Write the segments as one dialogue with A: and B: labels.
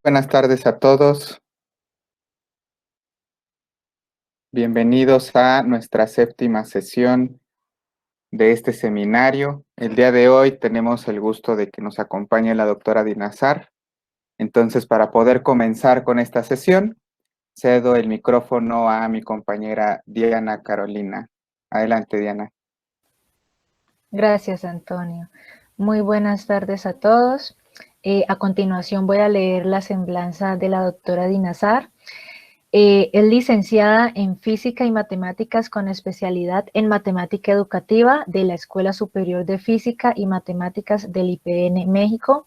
A: Buenas tardes a todos. Bienvenidos a nuestra séptima sesión de este seminario. El día de hoy tenemos el gusto de que nos acompañe la doctora Dinazar. Entonces, para poder comenzar con esta sesión, cedo el micrófono a mi compañera Diana Carolina. Adelante, Diana.
B: Gracias, Antonio. Muy buenas tardes a todos. A continuación voy a leer la semblanza de la doctora Dinazar. Es licenciada en Física y Matemáticas con especialidad en Matemática Educativa de la Escuela Superior de Física y Matemáticas del IPN México.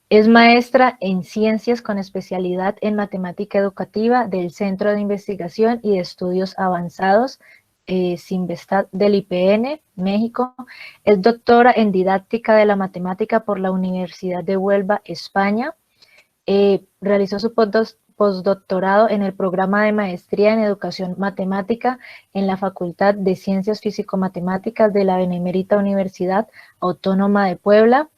B: Es maestra en Ciencias con especialidad en Matemática Educativa del Centro de Investigación y de Estudios Avanzados Simvestat del IPN México. Es doctora en Didáctica de la Matemática por la Universidad de Huelva, España. Realizó su postdoctorado en el programa de maestría en Educación Matemática en la Facultad de Ciencias Físico-Matemáticas de la Benemérita Universidad Autónoma de Puebla.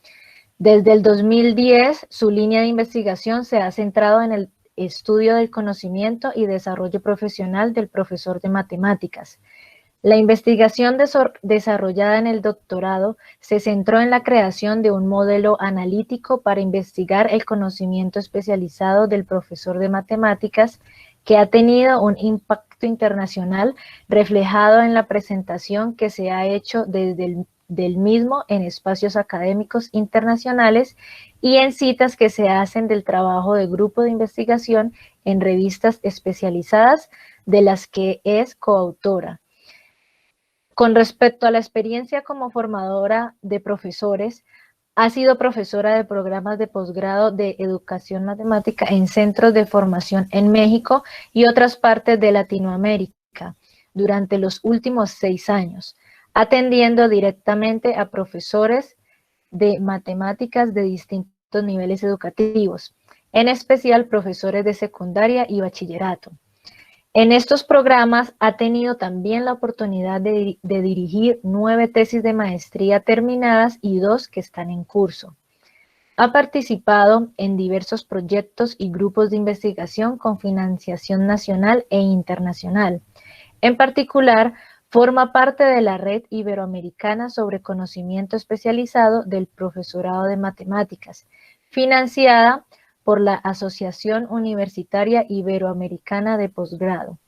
B: Desde el 2010, su línea de investigación se ha centrado en el estudio del conocimiento y desarrollo profesional del profesor de matemáticas. La investigación desarrollada en el doctorado se centró en la creación de un modelo analítico para investigar el conocimiento especializado del profesor de matemáticas, que ha tenido un impacto internacional reflejado en la presentación que se ha hecho desde del mismo en espacios académicos internacionales y en citas que se hacen del trabajo de grupo de investigación en revistas especializadas de las que es coautora. Con respecto a la experiencia como formadora de profesores, ha sido profesora de programas de posgrado de educación matemática en centros de formación en México y otras partes de Latinoamérica durante los últimos 6 años, atendiendo directamente a profesores de matemáticas de distintos niveles educativos, en especial profesores de secundaria y bachillerato. En estos programas ha tenido también la oportunidad de dirigir 9 tesis de maestría terminadas y 2 que están en curso. Ha participado en diversos proyectos y grupos de investigación con financiación nacional e internacional. En particular, forma parte de la Red Iberoamericana sobre Conocimiento Especializado del Profesorado de Matemáticas, financiada por la Asociación Universitaria Iberoamericana de Posgrado,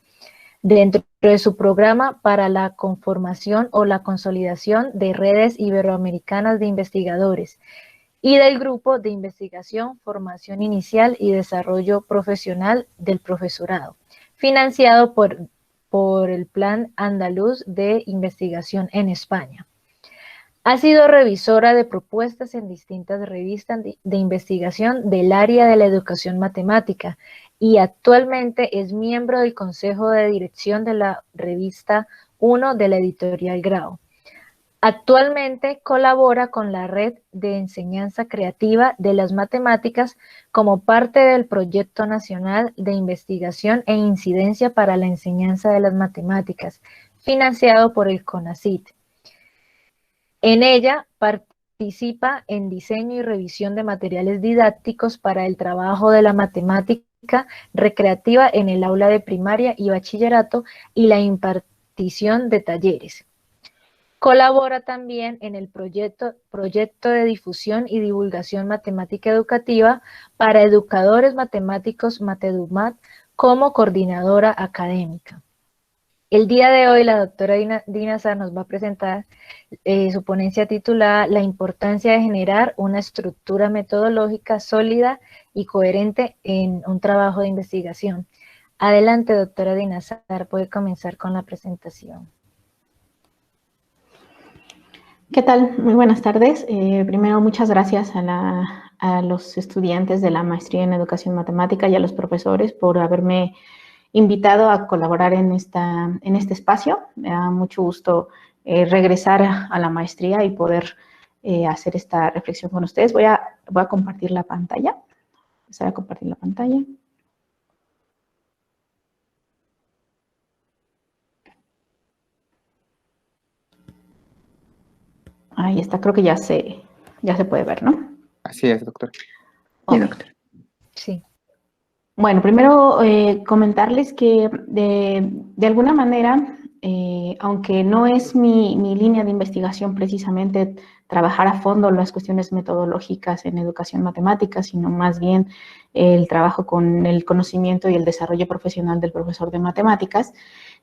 B: dentro de su programa para la conformación o la consolidación de redes iberoamericanas de investigadores y del Grupo de Investigación, Formación Inicial y Desarrollo Profesional del Profesorado, financiado por el Plan Andaluz de Investigación en España. Ha sido revisora de propuestas en distintas revistas de investigación del área de la educación matemática y actualmente es miembro del Consejo de Dirección de la revista 1 de la editorial Grao. Actualmente colabora con la Red de Enseñanza Creativa de las Matemáticas como parte del Proyecto Nacional de Investigación e Incidencia para la Enseñanza de las Matemáticas, financiado por el CONACYT. En ella participa en diseño y revisión de materiales didácticos para el trabajo de la matemática recreativa en el aula de primaria y bachillerato y la impartición de talleres. Colabora también en el proyecto de difusión y divulgación matemática educativa para educadores matemáticos Matedumat como coordinadora académica. El día de hoy la doctora Dinazar nos va a presentar su ponencia titulada La importancia de generar una estructura metodológica sólida y coherente en un trabajo de investigación. Adelante, doctora Dinazar, puede comenzar con la presentación.
C: ¿Qué tal? Muy buenas tardes. Primero, muchas gracias a los estudiantes de la maestría en educación matemática y a los profesores por haberme invitado a colaborar en este espacio. Me da mucho gusto regresar a la maestría y poder hacer esta reflexión con ustedes. Voy a compartir la pantalla. Empezar a compartir la pantalla. Ahí está, creo que ya se puede ver, ¿no?
A: Así es, doctor.
C: Okay.
B: Sí, doctor. Sí.
C: Bueno, primero comentarles que de alguna manera, aunque no es mi línea de investigación precisamente trabajar a fondo las cuestiones metodológicas en educación matemática, sino más bien el trabajo con el conocimiento y el desarrollo profesional del profesor de matemáticas,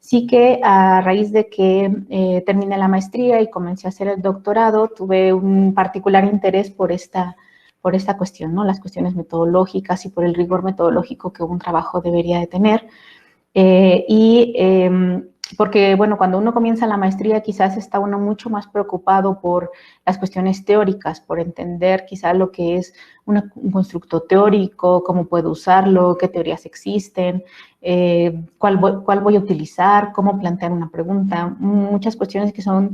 C: sí que a raíz de que terminé la maestría y comencé a hacer el doctorado, tuve un particular interés por esta cuestión, ¿no? Las cuestiones metodológicas y por el rigor metodológico que un trabajo debería de tener. Porque, bueno, cuando uno comienza la maestría quizás está uno mucho más preocupado por las cuestiones teóricas, por entender quizás lo que es un constructo teórico, cómo puedo usarlo, qué teorías existen, cuál voy a utilizar, cómo plantear una pregunta, muchas cuestiones que son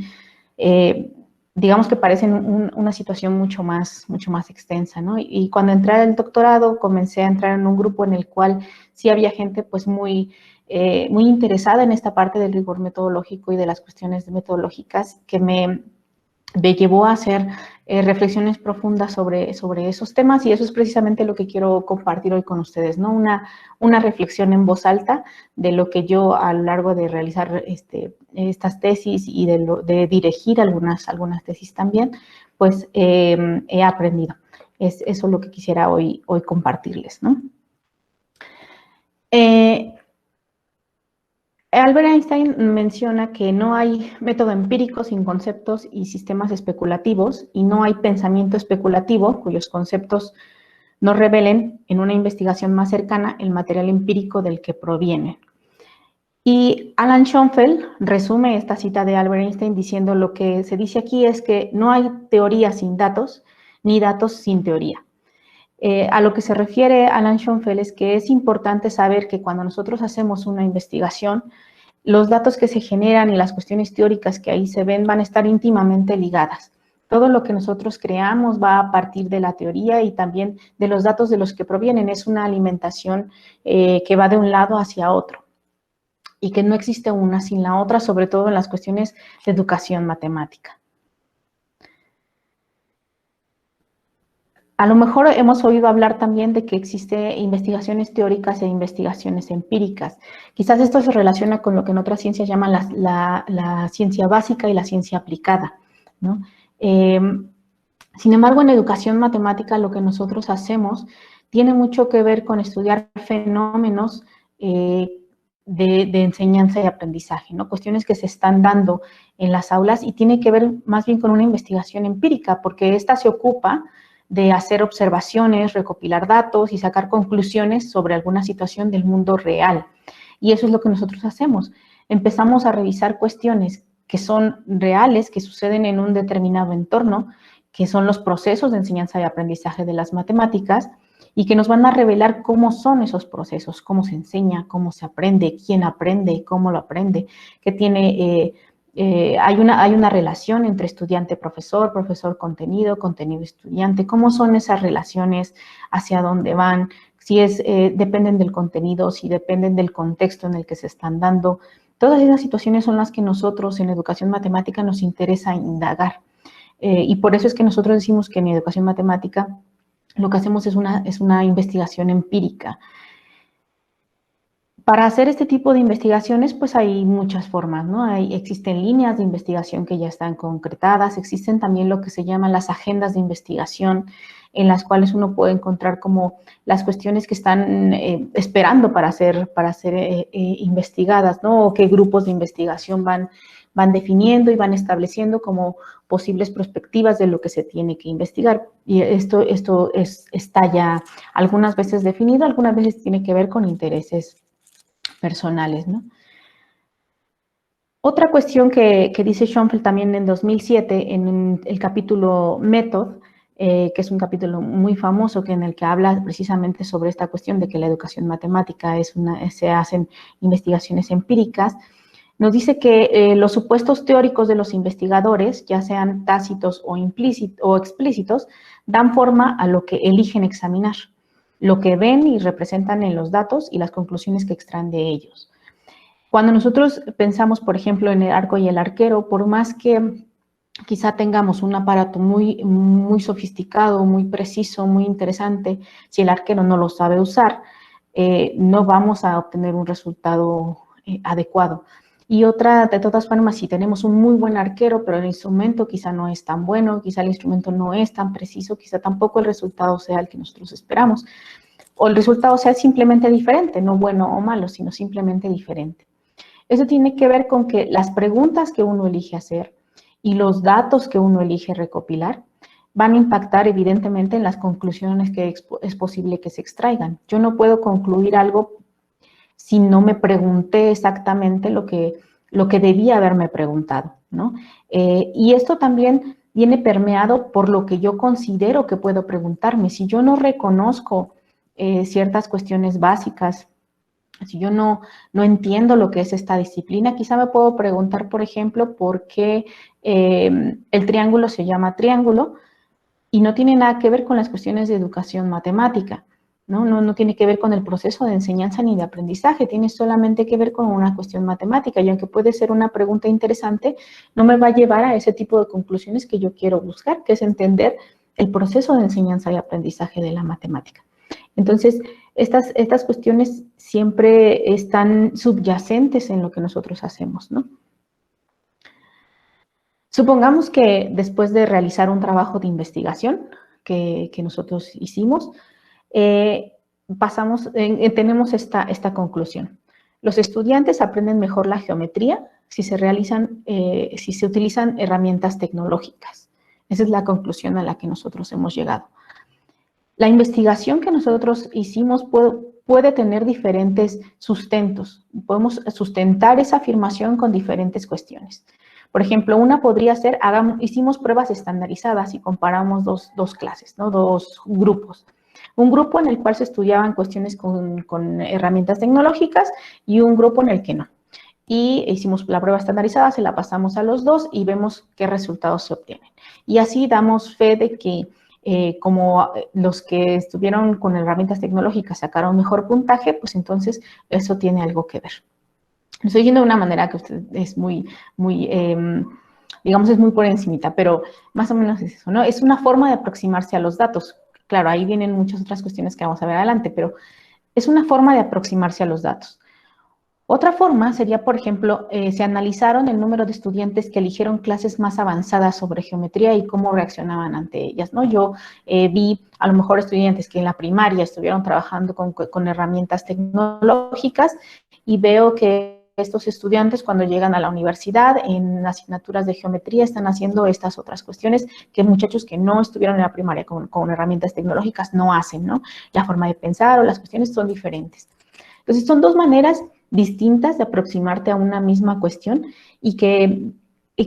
C: digamos que parecen una situación mucho más extensa, ¿no? Y cuando entré al doctorado, comencé a entrar en un grupo en el cual sí había gente pues muy interesada en esta parte del rigor metodológico y de las cuestiones metodológicas que me llevó a hacer reflexiones profundas sobre esos temas, y eso es precisamente lo que quiero compartir hoy con ustedes, ¿no? Una reflexión en voz alta de lo que yo a lo largo de realizar estas tesis y de dirigir algunas tesis también, pues he aprendido. Es eso lo que quisiera hoy compartirles, ¿no? Albert Einstein menciona que no hay método empírico sin conceptos y sistemas especulativos, y no hay pensamiento especulativo cuyos conceptos no revelen en una investigación más cercana el material empírico del que provienen. Y Alan Schoenfeld resume esta cita de Albert Einstein diciendo: lo que se dice aquí es que no hay teoría sin datos, ni datos sin teoría. A lo que se refiere Alan Schoenfeld es que es importante saber que cuando nosotros hacemos una investigación, los datos que se generan y las cuestiones teóricas que ahí se ven van a estar íntimamente ligadas. Todo lo que nosotros creamos va a partir de la teoría y también de los datos de los que provienen. Es una alimentación que va de un lado hacia otro, y que no existe una sin la otra, sobre todo en las cuestiones de educación matemática. A lo mejor hemos oído hablar también de que existe investigaciones teóricas e investigaciones empíricas. Quizás esto se relaciona con lo que en otras ciencias llaman la ciencia básica y la ciencia aplicada, ¿no? Sin embargo, en educación matemática lo que nosotros hacemos tiene mucho que ver con estudiar fenómenos de enseñanza y aprendizaje, ¿no? Cuestiones que se están dando en las aulas, y tiene que ver más bien con una investigación empírica, porque esta se ocupa de hacer observaciones, recopilar datos y sacar conclusiones sobre alguna situación del mundo real. Y eso es lo que nosotros hacemos. Empezamos a revisar cuestiones que son reales, que suceden en un determinado entorno, que son los procesos de enseñanza y aprendizaje de las matemáticas, y que nos van a revelar cómo son esos procesos, cómo se enseña, cómo se aprende, quién aprende, cómo lo aprende, que tiene... hay una relación entre estudiante-profesor, profesor-contenido, contenido-estudiante. ¿Cómo son esas relaciones? ¿Hacia dónde van? Si dependen del contenido, si dependen del contexto en el que se están dando. Todas esas situaciones son las que nosotros en educación matemática nos interesa indagar. Y por eso es que nosotros decimos que en educación matemática lo que hacemos es una investigación empírica. Para hacer este tipo de investigaciones, pues hay muchas formas, ¿no? Existen líneas de investigación que ya están concretadas, existen también lo que se llaman las agendas de investigación, en las cuales uno puede encontrar como las cuestiones que están esperando para ser investigadas, ¿no? O qué grupos de investigación van definiendo y van estableciendo como posibles perspectivas de lo que se tiene que investigar. Y esto está ya algunas veces definido, algunas veces tiene que ver con intereses personales, ¿no? Otra cuestión que dice Schoenfeld también en 2007, en el capítulo Method, que es un capítulo muy famoso en el que habla precisamente sobre esta cuestión de que la educación matemática se hacen investigaciones empíricas, nos dice que los supuestos teóricos de los investigadores, ya sean tácitos o explícitos, dan forma a lo que eligen examinar, lo que ven y representan en los datos y las conclusiones que extraen de ellos. Cuando nosotros pensamos, por ejemplo, en el arco y el arquero, por más que quizá tengamos un aparato muy sofisticado, muy preciso, muy interesante. Si el arquero no lo sabe usar, no vamos a obtener un resultado adecuado. Y otra, de todas formas, si tenemos un muy buen arquero, pero el instrumento quizá no es tan bueno, quizá el instrumento no es tan preciso, quizá tampoco el resultado sea el que nosotros esperamos. O el resultado sea simplemente diferente, no bueno o malo, sino simplemente diferente. Eso tiene que ver con que las preguntas que uno elige hacer y los datos que uno elige recopilar van a impactar evidentemente en las conclusiones que es posible que se extraigan. Yo no puedo concluir algo si no me pregunté exactamente lo que debía haberme preguntado, ¿no? Y esto también viene permeado por lo que yo considero que puedo preguntarme. Si yo no reconozco ciertas cuestiones básicas, si yo no entiendo lo que es esta disciplina, quizá me puedo preguntar, por ejemplo, por qué el triángulo se llama triángulo y no tiene nada que ver con las cuestiones de educación matemática, ¿no? No tiene que ver con el proceso de enseñanza ni de aprendizaje, tiene solamente que ver con una cuestión matemática y aunque puede ser una pregunta interesante, no me va a llevar a ese tipo de conclusiones que yo quiero buscar, que es entender el proceso de enseñanza y aprendizaje de la matemática. Entonces, estas cuestiones siempre están subyacentes en lo que nosotros hacemos, ¿no? Supongamos que después de realizar un trabajo de investigación que nosotros hicimos, tenemos esta conclusión. Los estudiantes aprenden mejor la geometría si se utilizan herramientas tecnológicas. Esa es la conclusión a la que nosotros hemos llegado. La investigación que nosotros hicimos puede tener diferentes sustentos. Podemos sustentar esa afirmación con diferentes cuestiones. Por ejemplo, una podría ser, hicimos pruebas estandarizadas y comparamos dos clases, ¿no? Dos grupos. Un grupo en el cual se estudiaban cuestiones con herramientas tecnológicas y un grupo en el que no. Y hicimos la prueba estandarizada, se la pasamos a los dos y vemos qué resultados se obtienen. Y así damos fe de que como los que estuvieron con herramientas tecnológicas sacaron mejor puntaje, pues entonces eso tiene algo que ver. Lo estoy diciendo de una manera que usted es digamos, es muy por encimita, pero más o menos es eso, ¿no? Es una forma de aproximarse a los datos. Claro, ahí vienen muchas otras cuestiones que vamos a ver adelante, pero es una forma de aproximarse a los datos. Otra forma sería, por ejemplo, se analizaron el número de estudiantes que eligieron clases más avanzadas sobre geometría y cómo reaccionaban ante ellas, ¿no? Yo vi a lo mejor estudiantes que en la primaria estuvieron trabajando con herramientas tecnológicas y veo que estos estudiantes cuando llegan a la universidad en asignaturas de geometría están haciendo estas otras cuestiones que muchachos que no estuvieron en la primaria con herramientas tecnológicas no hacen, ¿no? La forma de pensar o las cuestiones son diferentes. Entonces, son dos maneras distintas de aproximarte a una misma cuestión y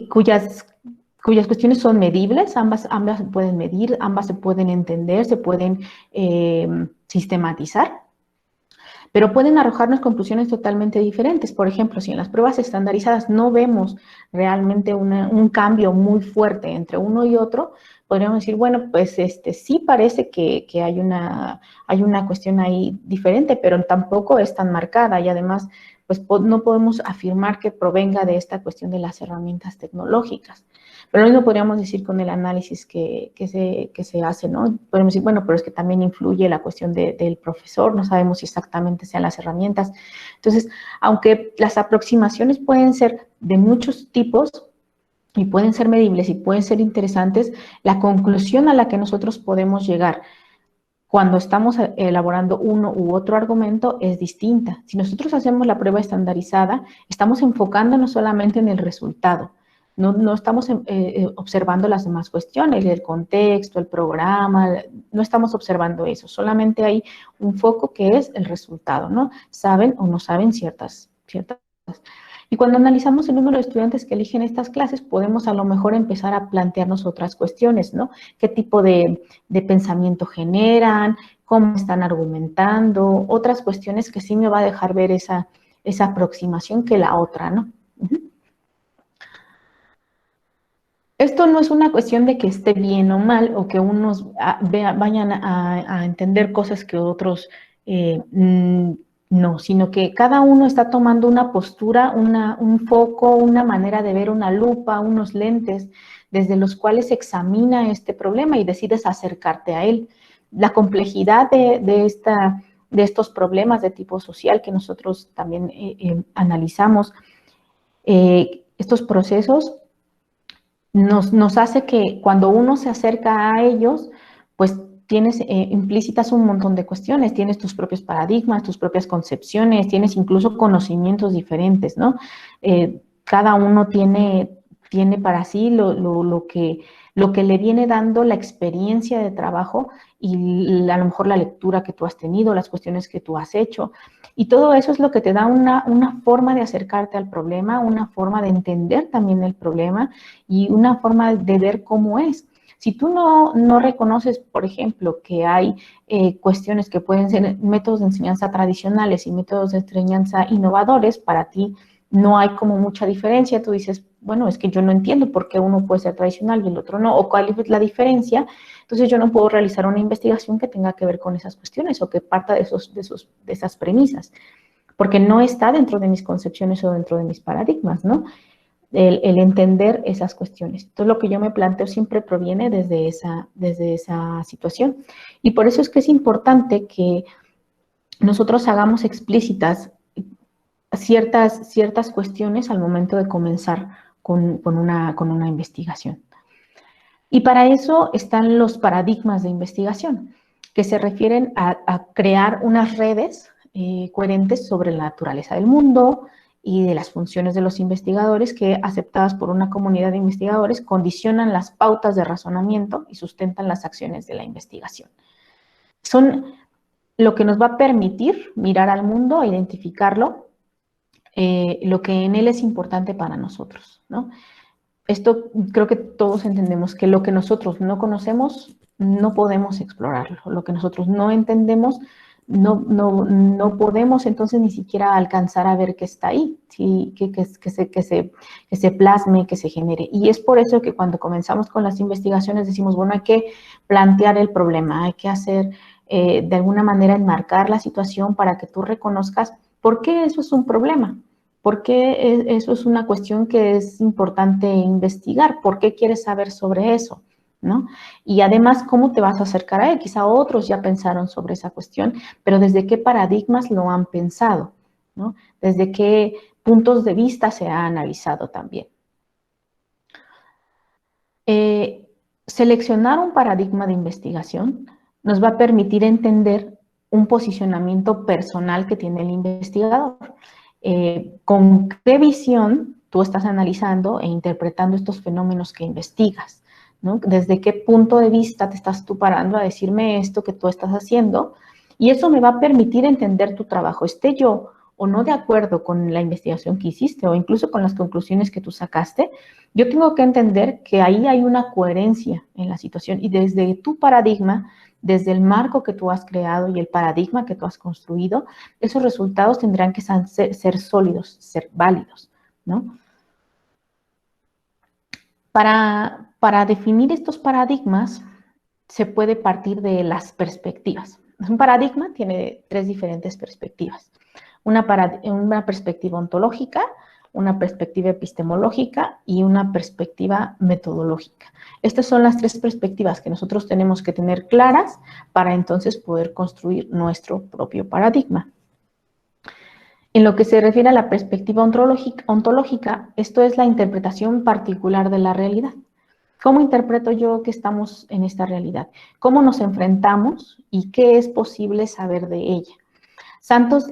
C: cuyas cuestiones son medibles, ambas se pueden medir, ambas se pueden entender, se pueden sistematizar, pero pueden arrojarnos conclusiones totalmente diferentes. Por ejemplo, si en las pruebas estandarizadas no vemos realmente un cambio muy fuerte entre uno y otro, podríamos decir, bueno, pues sí parece que hay una cuestión ahí diferente, pero tampoco es tan marcada y además pues no podemos afirmar que provenga de esta cuestión de las herramientas tecnológicas. Pero lo mismo podríamos decir con el análisis que se hace, ¿no? Podemos decir, bueno, pero es que también influye la cuestión del profesor, no sabemos si exactamente sean las herramientas. Entonces, aunque las aproximaciones pueden ser de muchos tipos, y pueden ser medibles y pueden ser interesantes, la conclusión a la que nosotros podemos llegar cuando estamos elaborando uno u otro argumento es distinta. Si nosotros hacemos la prueba estandarizada, estamos enfocándonos solamente en el resultado. No estamos observando las demás cuestiones, el contexto, el programa, no estamos observando eso. Solamente hay un foco que es el resultado, ¿no? Saben o no saben ciertas. Y cuando analizamos el número de estudiantes que eligen estas clases, podemos a lo mejor empezar a plantearnos otras cuestiones, ¿no? ¿Qué tipo de pensamiento generan? ¿Cómo están argumentando? Otras cuestiones que sí me va a dejar ver esa aproximación que la otra, ¿no? Esto no es una cuestión de que esté bien o mal o que unos vayan a entender cosas que otros No, sino que cada uno está tomando una postura, un foco, una manera de ver, una lupa, unos lentes desde los cuales examina este problema y decides acercarte a él. La complejidad de estos problemas de tipo social que nosotros también analizamos, estos procesos nos hace que cuando uno se acerca a ellos, pues tienes implícitas un montón de cuestiones, tienes tus propios paradigmas, tus propias concepciones, tienes incluso conocimientos diferentes, ¿no? Cada uno tiene para sí lo que le viene dando la experiencia de trabajo y a lo mejor la lectura que tú has tenido, las cuestiones que tú has hecho. Y todo eso es lo que te da una forma de acercarte al problema, una forma de entender también el problema y una forma de ver cómo es. Si tú no reconoces, por ejemplo, que hay cuestiones que pueden ser métodos de enseñanza tradicionales y métodos de enseñanza innovadores, para ti no hay como mucha diferencia, tú dices, bueno, es que yo no entiendo por qué uno puede ser tradicional y el otro no, o cuál es la diferencia, entonces yo no puedo realizar una investigación que tenga que ver con esas cuestiones o que parta de esas premisas, porque no está dentro de mis concepciones o dentro de mis paradigmas, ¿no? El entender esas cuestiones. Entonces, lo que yo me planteo siempre proviene desde esa situación. Y por eso es que es importante que nosotros hagamos explícitas ciertas cuestiones al momento de comenzar con una investigación. Y para eso están los paradigmas de investigación, que se refieren a crear unas redes coherentes sobre la naturaleza del mundo y de las funciones de los investigadores que, aceptadas por una comunidad de investigadores, condicionan las pautas de razonamiento y sustentan las acciones de la investigación. Son lo que nos va a permitir mirar al mundo, identificarlo, lo que en él es importante para nosotros, ¿no? Esto creo que todos entendemos que lo que nosotros no conocemos no podemos explorarlo, lo que nosotros no entendemos no podemos entonces ni siquiera alcanzar a ver que está ahí, ¿sí? que se plasme, que se genere. Y es por eso que cuando comenzamos con las investigaciones decimos, bueno, hay que plantear el problema, hay que hacer de alguna manera enmarcar la situación para que tú reconozcas por qué eso es un problema. ¿Por qué eso es una cuestión que es importante investigar? ¿Por qué quieres saber sobre eso? ¿No? Y además, ¿cómo te vas a acercar a él? Quizá otros ya pensaron sobre esa cuestión, pero ¿desde qué paradigmas lo han pensado? ¿No? ¿Desde qué puntos de vista se ha analizado también? Seleccionar un paradigma de investigación nos va a permitir entender un posicionamiento personal que tiene el investigador. Con qué visión tú estás analizando e interpretando estos fenómenos que investigas, ¿no? Desde qué punto de vista te estás tú parando a decirme esto que tú estás haciendo, y eso me va a permitir entender tu trabajo, esté yo o no de acuerdo con la investigación que hiciste o incluso con las conclusiones que tú sacaste. Yo tengo que entender que ahí hay una coherencia en la situación y desde tu paradigma, desde el marco que tú has creado y el paradigma que tú has construido, esos resultados tendrán que ser sólidos, ser válidos, ¿no? Para definir estos paradigmas, se puede partir de las perspectivas. Un paradigma tiene tres diferentes perspectivas. Una perspectiva ontológica, una perspectiva epistemológica y una perspectiva metodológica. Estas son las tres perspectivas que nosotros tenemos que tener claras para entonces poder construir nuestro propio paradigma. En lo que se refiere a la perspectiva ontológica, esto es la interpretación particular de la realidad. ¿Cómo interpreto yo que estamos en esta realidad? ¿Cómo nos enfrentamos y qué es posible saber de ella? Santos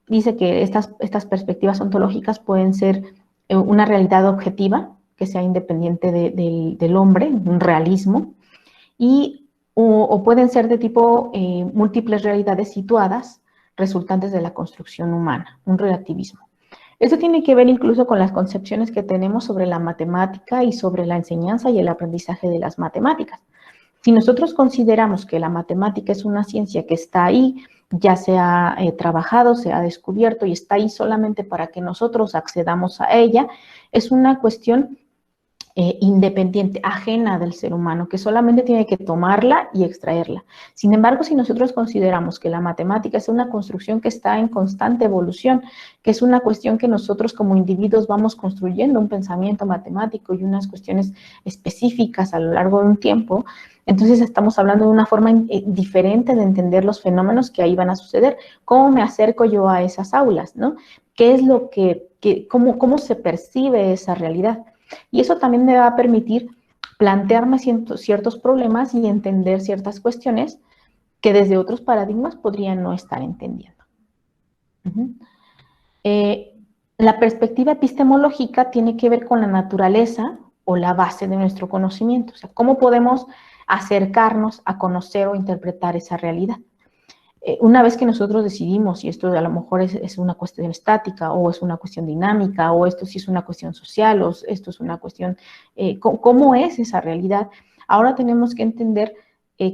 C: dice que estas perspectivas ontológicas pueden ser una realidad objetiva, que sea independiente del hombre, un realismo, o pueden ser de tipo múltiples realidades situadas, resultantes de la construcción humana, un relativismo. Eso tiene que ver incluso con las concepciones que tenemos sobre la matemática y sobre la enseñanza y el aprendizaje de las matemáticas. Si nosotros consideramos que la matemática es una ciencia que está ahí, ya se ha trabajado, se ha descubierto y está ahí solamente para que nosotros accedamos a ella, es una cuestión independiente, ajena del ser humano, que solamente tiene que tomarla y extraerla. Sin embargo, si nosotros consideramos que la matemática es una construcción que está en constante evolución, que es una cuestión que nosotros como individuos vamos construyendo un pensamiento matemático y unas cuestiones específicas a lo largo de un tiempo, entonces estamos hablando de una forma diferente de entender los fenómenos que ahí van a suceder. ¿Cómo me acerco yo a esas aulas, ¿no? ¿Qué es lo cómo se percibe esa realidad? Y eso también me va a permitir plantearme ciertos problemas y entender ciertas cuestiones que desde otros paradigmas podrían no estar entendiendo. La perspectiva epistemológica tiene que ver con la naturaleza o la base de nuestro conocimiento. O sea, cómo podemos acercarnos a conocer o interpretar esa realidad. Una vez que nosotros decidimos si esto a lo mejor es una cuestión estática o es una cuestión dinámica o esto sí es una cuestión social o esto es una cuestión, ¿cómo es esa realidad? Ahora tenemos que entender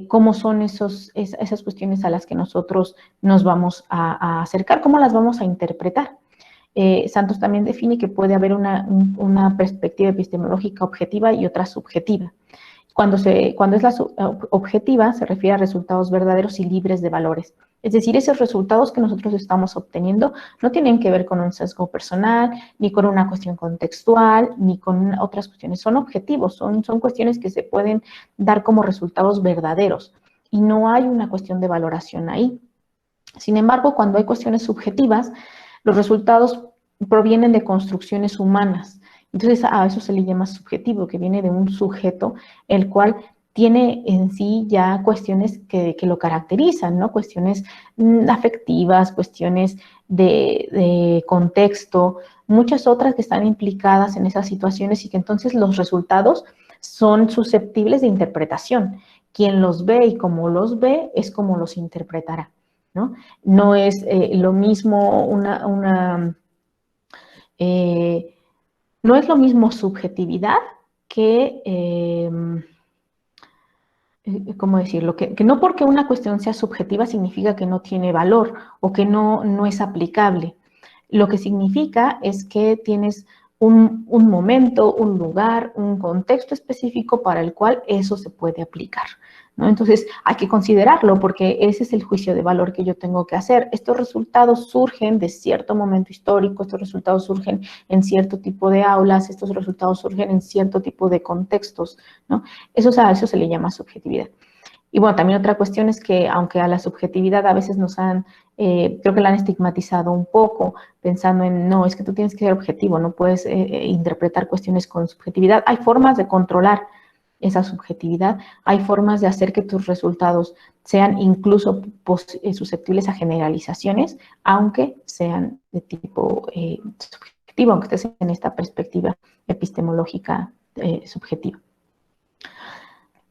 C: cómo son esas cuestiones a las que nosotros nos vamos a acercar, cómo las vamos a interpretar. Santos también define que puede haber una perspectiva epistemológica objetiva y otra subjetiva. Cuando es la objetiva, se refiere a resultados verdaderos y libres de valores. Es decir, esos resultados que nosotros estamos obteniendo no tienen que ver con un sesgo personal, ni con una cuestión contextual, ni con otras cuestiones. Son objetivos, son cuestiones que se pueden dar como resultados verdaderos. Y no hay una cuestión de valoración ahí. Sin embargo, cuando hay cuestiones subjetivas, los resultados provienen de construcciones humanas. Entonces, a eso se le llama subjetivo, que viene de un sujeto, el cual tiene en sí ya cuestiones que lo caracterizan, ¿no? Cuestiones afectivas, cuestiones de contexto, muchas otras que están implicadas en esas situaciones y que entonces los resultados son susceptibles de interpretación. Quien los ve y como los ve es como los interpretará, ¿no? No es lo mismo no es lo mismo subjetividad que, ¿cómo decirlo? Que no porque una cuestión sea subjetiva significa que no tiene valor o que no es aplicable. Lo que significa es que tienes un momento, un lugar, un contexto específico para el cual eso se puede aplicar, ¿no? Entonces, hay que considerarlo porque ese es el juicio de valor que yo tengo que hacer. Estos resultados surgen de cierto momento histórico, estos resultados surgen en cierto tipo de aulas, estos resultados surgen en cierto tipo de contextos, ¿no? A eso se le llama subjetividad. Y bueno, también otra cuestión es que, aunque a la subjetividad a veces creo que la han estigmatizado un poco, pensando en, no, es que tú tienes que ser objetivo, no puedes interpretar cuestiones con subjetividad. Hay formas de controlar esa subjetividad, hay formas de hacer que tus resultados sean incluso susceptibles a generalizaciones, aunque sean de tipo subjetivo, aunque estés en esta perspectiva epistemológica subjetiva.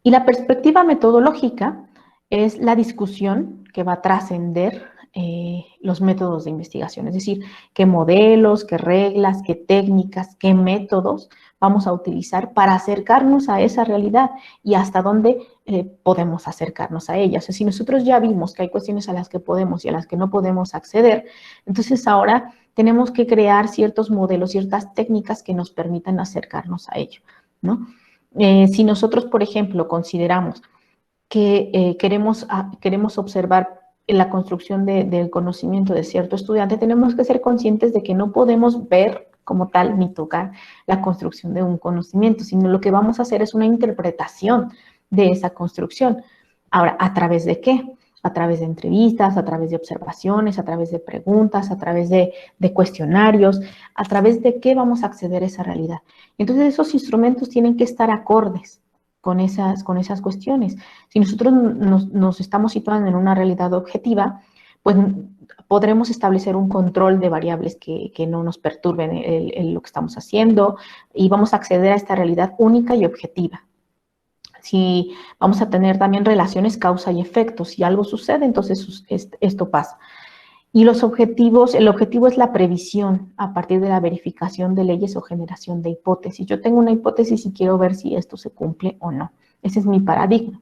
C: Y la perspectiva metodológica es la discusión que va a trascender los métodos de investigación, es decir, qué modelos, qué reglas, qué técnicas, qué métodos vamos a utilizar para acercarnos a esa realidad y hasta dónde podemos acercarnos a ella. O sea, si nosotros ya vimos que hay cuestiones a las que podemos y a las que no podemos acceder, entonces ahora tenemos que crear ciertos modelos, ciertas técnicas que nos permitan acercarnos a ello, ¿no? Si nosotros, por ejemplo, consideramos que queremos observar la construcción del conocimiento de cierto estudiante, tenemos que ser conscientes de que no podemos ver como tal ni tocar la construcción de un conocimiento, sino lo que vamos a hacer es una interpretación de esa construcción. Ahora, ¿a través de qué? A través de entrevistas, a través de observaciones, a través de preguntas, a través de cuestionarios, a través de qué vamos a acceder a esa realidad. Entonces, esos instrumentos tienen que estar acordes con esas cuestiones. Si nosotros nos estamos situando en una realidad objetiva, pues podremos establecer un control de variables que no nos perturben lo que estamos haciendo y vamos a acceder a esta realidad única y objetiva. Si vamos a tener también relaciones causa y efecto, si algo sucede, entonces esto pasa. Y el objetivo es la previsión a partir de la verificación de leyes o generación de hipótesis. Yo tengo una hipótesis y quiero ver si esto se cumple o no. Ese es mi paradigma.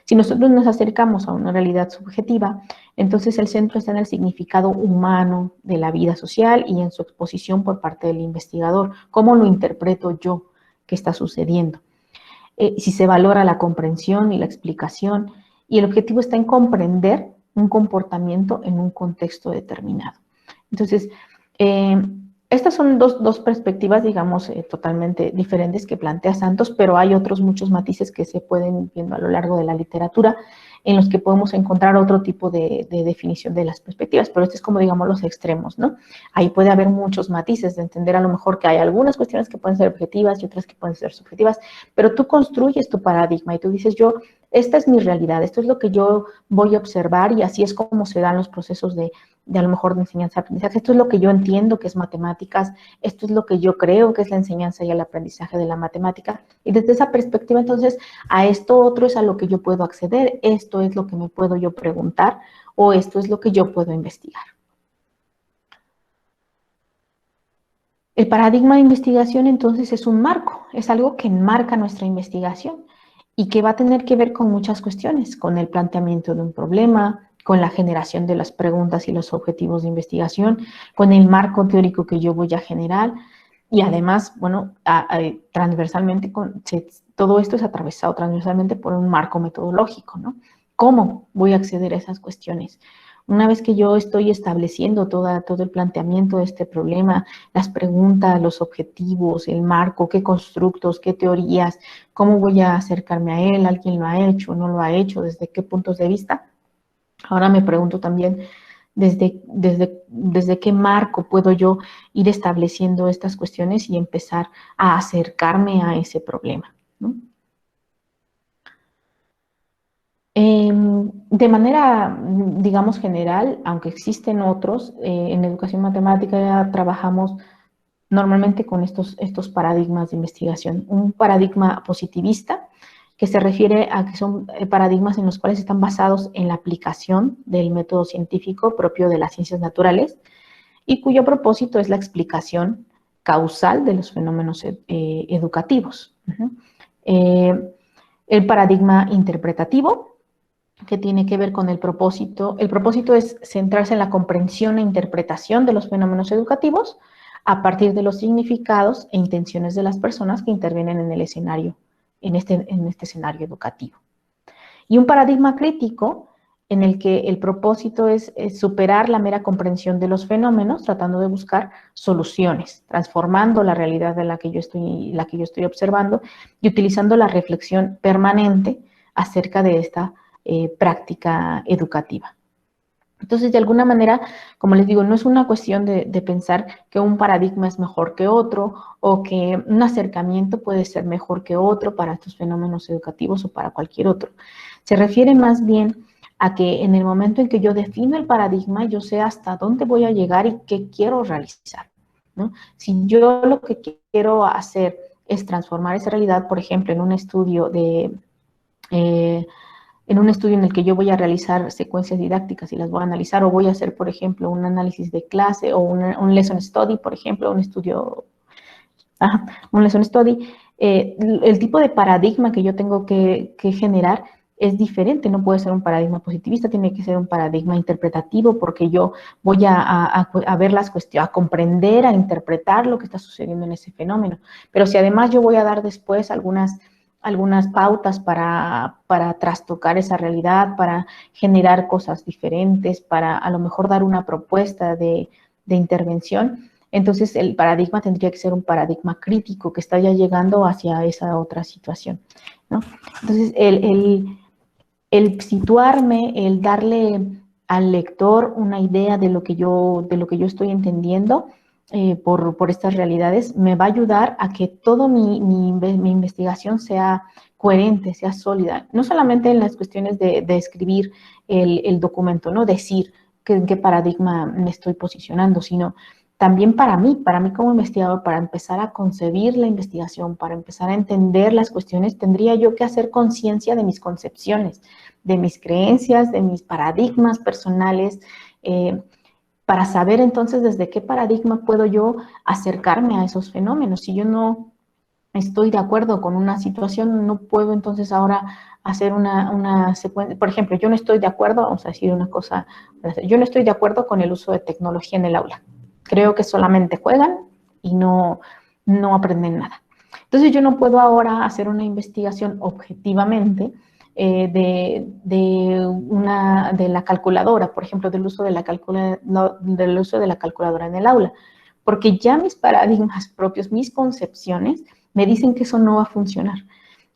C: Si nosotros nos acercamos a una realidad subjetiva, entonces el centro está en el significado humano de la vida social y en su exposición por parte del investigador. ¿Cómo lo interpreto yo qué está sucediendo. Si se valora la comprensión y la explicación, y el objetivo está en comprender un comportamiento en un contexto determinado. Entonces, estas son dos perspectivas, digamos, totalmente diferentes que plantea Santos, pero hay otros muchos matices que se pueden ir viendo a lo largo de la literatura en los que podemos encontrar otro tipo de definición de las perspectivas, pero este es como, digamos, los extremos, ¿no? Ahí puede haber muchos matices de entender a lo mejor que hay algunas cuestiones que pueden ser objetivas y otras que pueden ser subjetivas, pero tú construyes tu paradigma y tú dices, esta es mi realidad, esto es lo que yo voy a observar y así es como se dan los procesos de a lo mejor de enseñanza-aprendizaje. Esto es lo que yo entiendo que es matemáticas, esto es lo que yo creo que es la enseñanza y el aprendizaje de la matemática. Y desde esa perspectiva, entonces, a esto otro es a lo que yo puedo acceder, esto es lo que me puedo yo preguntar o esto es lo que yo puedo investigar. El paradigma de investigación, entonces, es un marco, es algo que enmarca nuestra investigación y que va a tener que ver con muchas cuestiones, con el planteamiento de un problema, con la generación de las preguntas y los objetivos de investigación, con el marco teórico que yo voy a generar y además, bueno, transversalmente, todo esto es atravesado transversalmente por un marco metodológico, ¿no? ¿Cómo voy a acceder a esas cuestiones? Una vez que yo estoy estableciendo todo el planteamiento de este problema, las preguntas, los objetivos, el marco, qué constructos, qué teorías, cómo voy a acercarme a él, alguien lo ha hecho, no lo ha hecho, desde qué puntos de vista. Ahora me pregunto también desde qué marco puedo yo ir estableciendo estas cuestiones y empezar a acercarme a ese problema, ¿no? De manera, digamos, general, aunque existen otros, en educación matemática ya trabajamos normalmente con estos paradigmas de investigación. Un paradigma positivista, que se refiere a que son paradigmas en los cuales están basados en la aplicación del método científico propio de las ciencias naturales y cuyo propósito es la explicación causal de los fenómenos educativos. El paradigma interpretativo, que tiene que ver con el propósito. El propósito es centrarse en la comprensión e interpretación de los fenómenos educativos a partir de los significados e intenciones de las personas que intervienen en el escenario, en este escenario educativo. Y un paradigma crítico en el que el propósito es superar la mera comprensión de los fenómenos, tratando de buscar soluciones, transformando la realidad de la que yo estoy observando y utilizando la reflexión permanente acerca de esta práctica educativa. Entonces, de alguna manera, como les digo, no es una cuestión de pensar que un paradigma es mejor que otro o que un acercamiento puede ser mejor que otro para estos fenómenos educativos o para cualquier otro. Se refiere más bien a que en el momento en que yo defino el paradigma, yo sé hasta dónde voy a llegar y qué quiero realizar, ¿no? Si yo lo que quiero hacer es transformar esa realidad, por ejemplo, en un estudio en el que yo voy a realizar secuencias didácticas y las voy a analizar, o voy a hacer, por ejemplo, un análisis de clase o un lesson study, por ejemplo, un lesson study, el tipo de paradigma que yo tengo que generar es diferente, no puede ser un paradigma positivista, tiene que ser un paradigma interpretativo, porque yo voy a ver las cuestiones, a comprender, a interpretar lo que está sucediendo en ese fenómeno. Pero si además yo voy a dar después algunas pautas para trastocar esa realidad, para generar cosas diferentes, para a lo mejor dar una propuesta de intervención, entonces el paradigma tendría que ser un paradigma crítico que está ya llegando hacia esa otra situación, ¿no? Entonces, el situarme, el darle al lector una idea de lo que yo estoy entendiendo por estas realidades, me va a ayudar a que toda mi investigación sea coherente, sea sólida. No solamente en las cuestiones de escribir el documento, ¿no? Decir en qué paradigma me estoy posicionando, sino también para mí como investigador, para empezar a concebir la investigación, para empezar a entender las cuestiones, tendría yo que hacer conciencia de mis concepciones, de mis creencias, de mis paradigmas personales, para saber entonces desde qué paradigma puedo yo acercarme a esos fenómenos. Si yo no estoy de acuerdo con una situación, no puedo entonces ahora hacer una secuencia. Por ejemplo, yo no estoy de acuerdo, vamos a decir una cosa, yo no estoy de acuerdo con el uso de tecnología en el aula. Creo que solamente juegan y no aprenden nada. Entonces yo no puedo ahora hacer una investigación objetivamente de la calculadora, por ejemplo, del uso de la calculadora en el aula, porque ya mis paradigmas propios, mis concepciones, me dicen que eso no va a funcionar.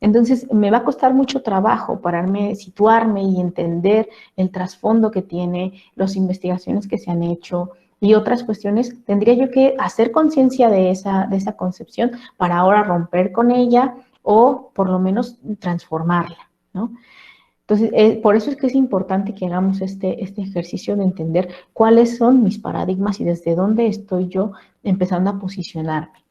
C: Entonces, me va a costar mucho trabajo pararme, situarme y entender el trasfondo que tiene, las investigaciones que se han hecho y otras cuestiones. Tendría yo que hacer conciencia de esa concepción para ahora romper con ella o por lo menos transformarla, ¿no? Entonces, por eso es que es importante que hagamos este ejercicio de entender cuáles son mis paradigmas y desde dónde estoy yo empezando a posicionarme.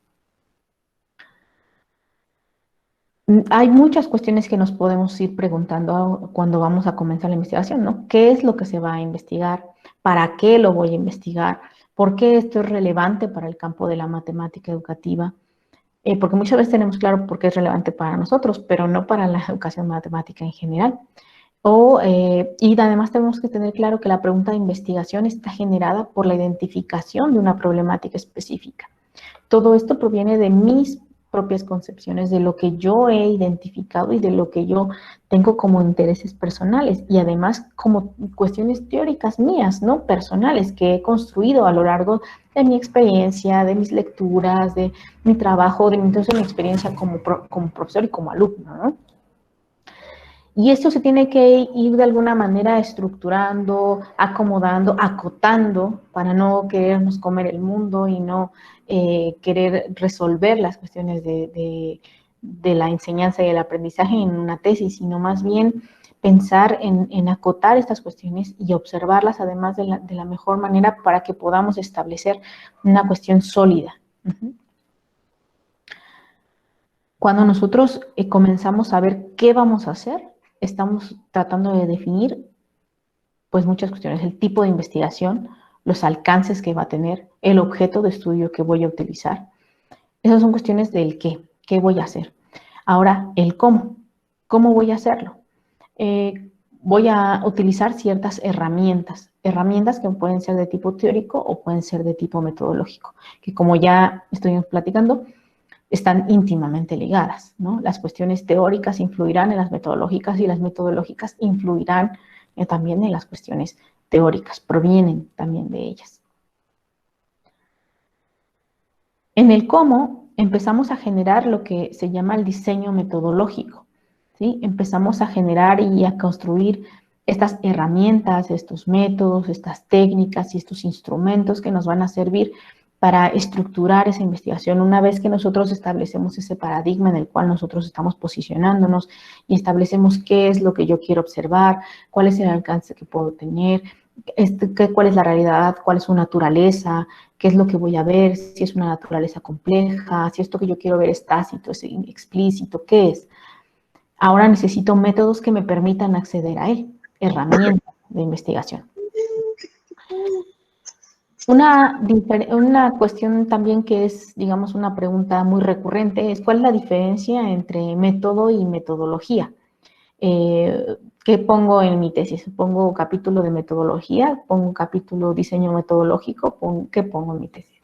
C: Hay muchas cuestiones que nos podemos ir preguntando cuando vamos a comenzar la investigación, ¿no? ¿Qué es lo que se va a investigar? ¿Para qué lo voy a investigar? ¿Por qué esto es relevante para el campo de la matemática educativa? Porque muchas veces tenemos claro por qué es relevante para nosotros, pero no para la educación matemática en general. Y además tenemos que tener claro que la pregunta de investigación está generada por la identificación de una problemática específica. Todo esto proviene de mis propias concepciones, de lo que yo he identificado y de lo que yo tengo como intereses personales y además como cuestiones teóricas mías, ¿no? Personales que he construido a lo largo de mi experiencia, de mis lecturas, de mi trabajo, de mi experiencia como profesor y como alumno, ¿no? Y esto se tiene que ir de alguna manera estructurando, acomodando, acotando para no querernos comer el mundo y no querer resolver las cuestiones de la enseñanza y el aprendizaje en una tesis, sino más bien pensar en acotar estas cuestiones y observarlas además de la mejor manera para que podamos establecer una cuestión sólida. Cuando nosotros comenzamos a ver qué vamos a hacer, estamos tratando de definir pues muchas cuestiones, el tipo de investigación, los alcances que va a tener, el objeto de estudio que voy a utilizar. Esas son cuestiones del qué voy a hacer. Ahora, el cómo voy a hacerlo. Voy a utilizar ciertas herramientas que pueden ser de tipo teórico o pueden ser de tipo metodológico, que como ya estuvimos platicando, están íntimamente ligadas, ¿no? Las cuestiones teóricas influirán en las metodológicas y las metodológicas influirán también en las cuestiones teóricas, provienen también de ellas. En el cómo empezamos a generar lo que se llama el diseño metodológico, ¿sí? Empezamos a generar y a construir estas herramientas, estos métodos, estas técnicas y estos instrumentos que nos van a servir para estructurar esa investigación. Una vez que nosotros establecemos ese paradigma en el cual nosotros estamos posicionándonos y establecemos qué es lo que yo quiero observar, cuál es el alcance que puedo tener, cuál es la realidad, cuál es su naturaleza, qué es lo que voy a ver, si es una naturaleza compleja, si esto que yo quiero ver es tácito, es explícito, ¿qué es? Ahora necesito métodos que me permitan acceder a él, herramientas de investigación. Una cuestión también que es, digamos, una pregunta muy recurrente es ¿cuál es la diferencia entre método y metodología? ¿Qué pongo en mi tesis? ¿Pongo capítulo de metodología? ¿Pongo capítulo diseño metodológico? ¿Qué pongo en mi tesis?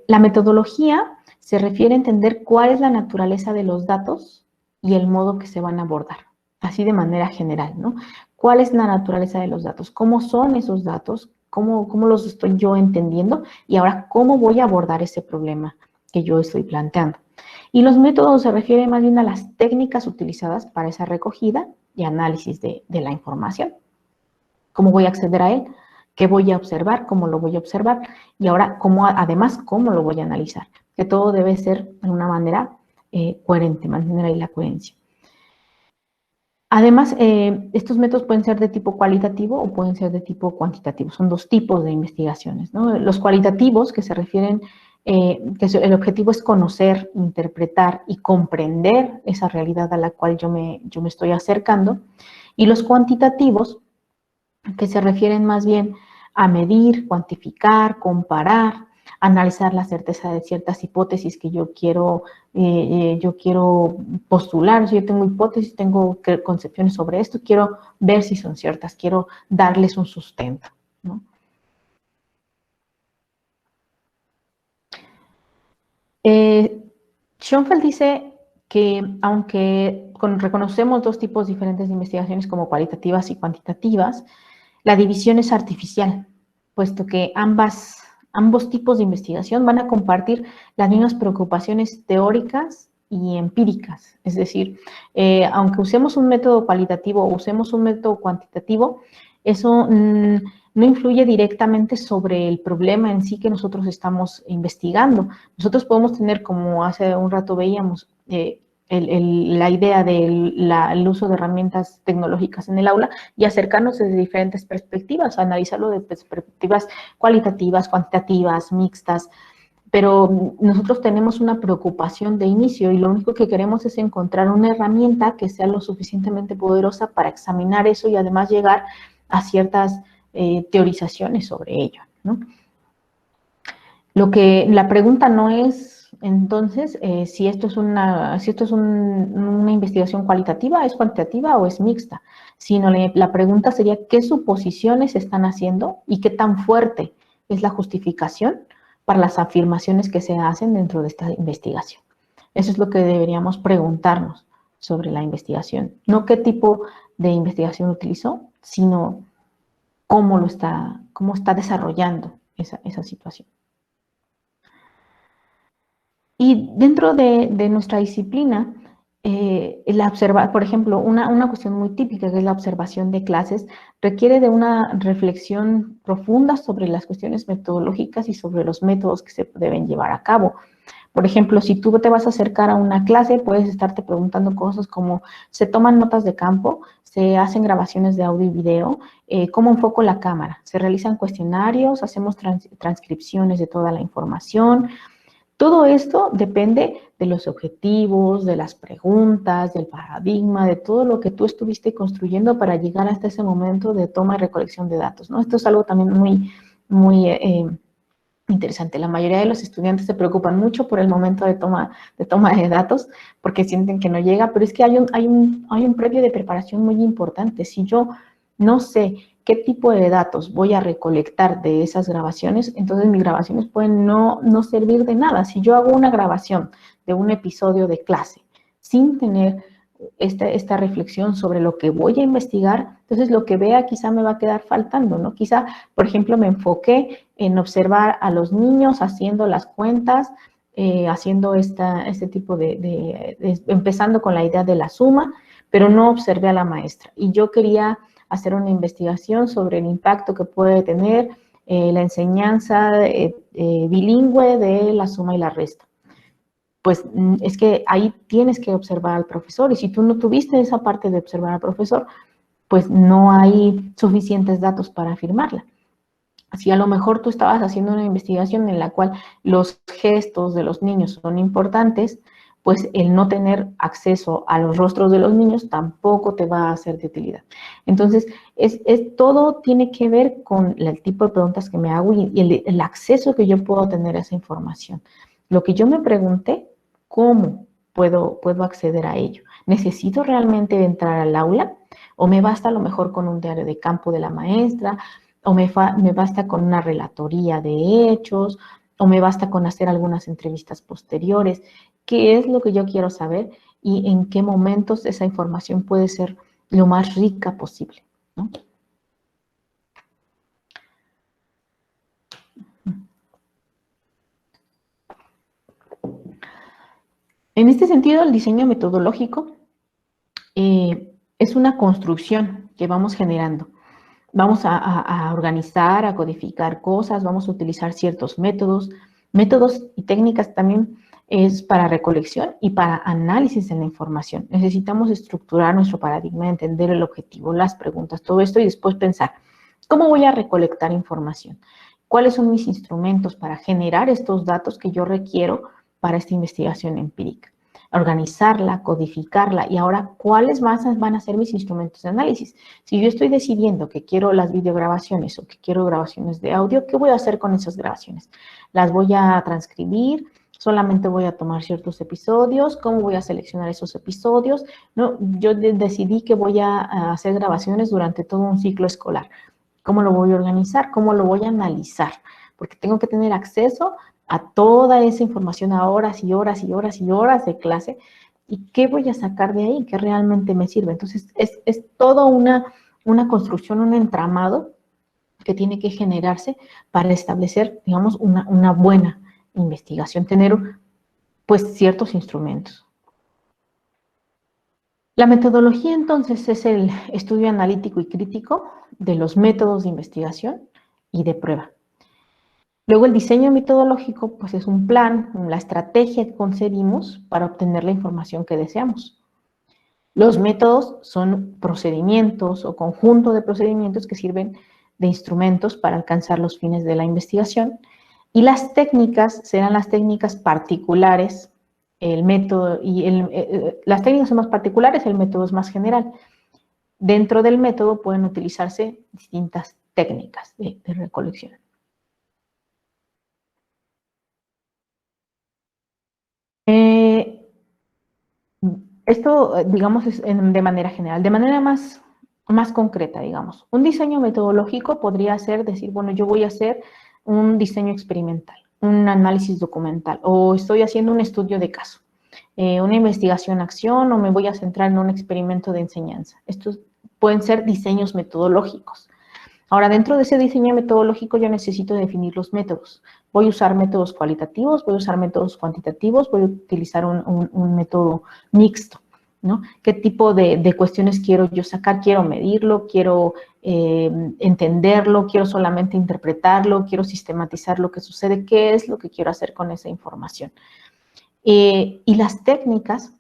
C: La metodología se refiere a entender cuál es la naturaleza de los datos y el modo que se van a abordar, así de manera general, ¿no? ¿Cuál es la naturaleza de los datos? ¿Cómo son esos datos? ¿Cómo los estoy yo entendiendo? Y ahora, ¿cómo voy a abordar ese problema que yo estoy planteando? Y los métodos se refieren más bien a las técnicas utilizadas para esa recogida y análisis de la información. ¿Cómo voy a acceder a él? ¿Qué voy a observar? ¿Cómo lo voy a observar? Y ahora, además, ¿cómo lo voy a analizar? Que todo debe ser de una manera coherente, mantener ahí la coherencia. Además, estos métodos pueden ser de tipo cualitativo o pueden ser de tipo cuantitativo. Son dos tipos de investigaciones, ¿no? Los cualitativos, que se refieren, que el objetivo es conocer, interpretar y comprender esa realidad a la cual yo me estoy acercando. Y los cuantitativos, que se refieren más bien a medir, cuantificar, comparar, analizar la certeza de ciertas hipótesis que yo quiero postular. Si yo tengo hipótesis, tengo concepciones sobre esto, quiero ver si son ciertas, quiero darles un sustento, ¿no? Schoenfeld dice que aunque reconocemos dos tipos diferentes de investigaciones como cualitativas y cuantitativas, la división es artificial, puesto que ambos tipos de investigación van a compartir las mismas preocupaciones teóricas y empíricas. Es decir, aunque usemos un método cualitativo o usemos un método cuantitativo, eso no influye directamente sobre el problema en sí que nosotros estamos investigando. Nosotros podemos tener, como hace un rato veíamos, la idea del uso de herramientas tecnológicas en el aula y acercarnos desde diferentes perspectivas, analizarlo de perspectivas cualitativas, cuantitativas, mixtas, pero nosotros tenemos una preocupación de inicio y lo único que queremos es encontrar una herramienta que sea lo suficientemente poderosa para examinar eso y además llegar a ciertas teorizaciones sobre ello, ¿no? La pregunta no es, entonces, si esto es una investigación cualitativa, ¿es cuantitativa o es mixta? Sino la pregunta sería, ¿qué suposiciones están haciendo y qué tan fuerte es la justificación para las afirmaciones que se hacen dentro de esta investigación? Eso es lo que deberíamos preguntarnos sobre la investigación. No qué tipo de investigación utilizó, sino cómo está desarrollando esa situación. Y dentro de nuestra disciplina, por ejemplo, una cuestión muy típica que es la observación de clases, requiere de una reflexión profunda sobre las cuestiones metodológicas y sobre los métodos que se deben llevar a cabo. Por ejemplo, si tú te vas a acercar a una clase, puedes estarte preguntando cosas como, ¿se toman notas de campo? ¿Se hacen grabaciones de audio y video? ¿Cómo enfoco la cámara? ¿Se realizan cuestionarios? ¿Hacemos transcripciones de toda la información? Todo esto depende de los objetivos, de las preguntas, del paradigma, de todo lo que tú estuviste construyendo para llegar hasta ese momento de toma y recolección de datos, ¿no? Esto es algo también muy interesante. La mayoría de los estudiantes se preocupan mucho por el momento de toma de datos porque sienten que no llega, pero es que hay un previo de preparación muy importante. Si yo no sé qué tipo de datos voy a recolectar de esas grabaciones, entonces mis grabaciones pueden no servir de nada. Si yo hago una grabación de un episodio de clase sin tener esta reflexión sobre lo que voy a investigar, entonces lo que vea quizá me va a quedar faltando, ¿no? Quizá, por ejemplo, me enfoqué en observar a los niños haciendo las cuentas, haciendo este tipo empezando con la idea de la suma, pero no observé a la maestra. Y yo quería hacer una investigación sobre el impacto que puede tener la enseñanza bilingüe de la suma y la resta. Pues es que ahí tienes que observar al profesor y si tú no tuviste esa parte de observar al profesor, pues no hay suficientes datos para afirmarla. Si a lo mejor tú estabas haciendo una investigación en la cual los gestos de los niños son importantes, pues el no tener acceso a los rostros de los niños tampoco te va a ser de utilidad. Entonces, todo tiene que ver con el tipo de preguntas que me hago y el acceso que yo puedo tener a esa información. Lo que yo me pregunté, ¿cómo puedo acceder a ello? ¿Necesito realmente entrar al aula? ¿O me basta a lo mejor con un diario de campo de la maestra? ¿O me basta con una relatoría de hechos? ¿O me basta con hacer algunas entrevistas posteriores? ¿Qué es lo que yo quiero saber? Y en qué momentos esa información puede ser lo más rica posible, ¿no? En este sentido, el diseño metodológico es una construcción que vamos generando. Vamos a organizar, a codificar cosas, vamos a utilizar ciertos métodos y técnicas también es para recolección y para análisis de la información. Necesitamos estructurar nuestro paradigma, entender el objetivo, las preguntas, todo esto y después pensar, ¿cómo voy a recolectar información? ¿Cuáles son mis instrumentos para generar estos datos que yo requiero para esta investigación empírica? Organizarla, codificarla y ahora, ¿cuáles van a ser mis instrumentos de análisis? Si yo estoy decidiendo que quiero las videograbaciones o que quiero grabaciones de audio, ¿qué voy a hacer con esas grabaciones? ¿Las voy a transcribir? ¿Solamente voy a tomar ciertos episodios? ¿Cómo voy a seleccionar esos episodios? No, yo decidí que voy a hacer grabaciones durante todo un ciclo escolar. ¿Cómo lo voy a organizar? ¿Cómo lo voy a analizar? Porque tengo que tener acceso a toda esa información a horas y horas y horas y horas de clase, ¿y qué voy a sacar de ahí? ¿Qué realmente me sirve? Entonces, es toda una construcción, un entramado que tiene que generarse para establecer, digamos, una buena investigación, tener, pues, ciertos instrumentos. La metodología, entonces, es el estudio analítico y crítico de los métodos de investigación y de prueba. Luego, el diseño metodológico, pues, es un plan, la estrategia que concebimos para obtener la información que deseamos. Los métodos son procedimientos o conjunto de procedimientos que sirven de instrumentos para alcanzar los fines de la investigación, y las técnicas serán las técnicas particulares, el método y las técnicas son más particulares, el método es más general. Dentro del método pueden utilizarse distintas técnicas de recolección. Esto, digamos, es de manera general. De manera más concreta, digamos. Un diseño metodológico podría ser decir, bueno, yo voy a hacer un diseño experimental, un análisis documental, o estoy haciendo un estudio de caso, una investigación-acción, o me voy a centrar en un experimento de enseñanza. Estos pueden ser diseños metodológicos. Ahora, dentro de ese diseño metodológico yo necesito definir los métodos. Voy a usar métodos cualitativos, voy a usar métodos cuantitativos, voy a utilizar un método mixto, ¿no? ¿Qué tipo de cuestiones quiero yo sacar? ¿Quiero medirlo? ¿Quiero entenderlo? ¿Quiero solamente interpretarlo? ¿Quiero sistematizar lo que sucede? ¿Qué es lo que quiero hacer con esa información? Y las técnicas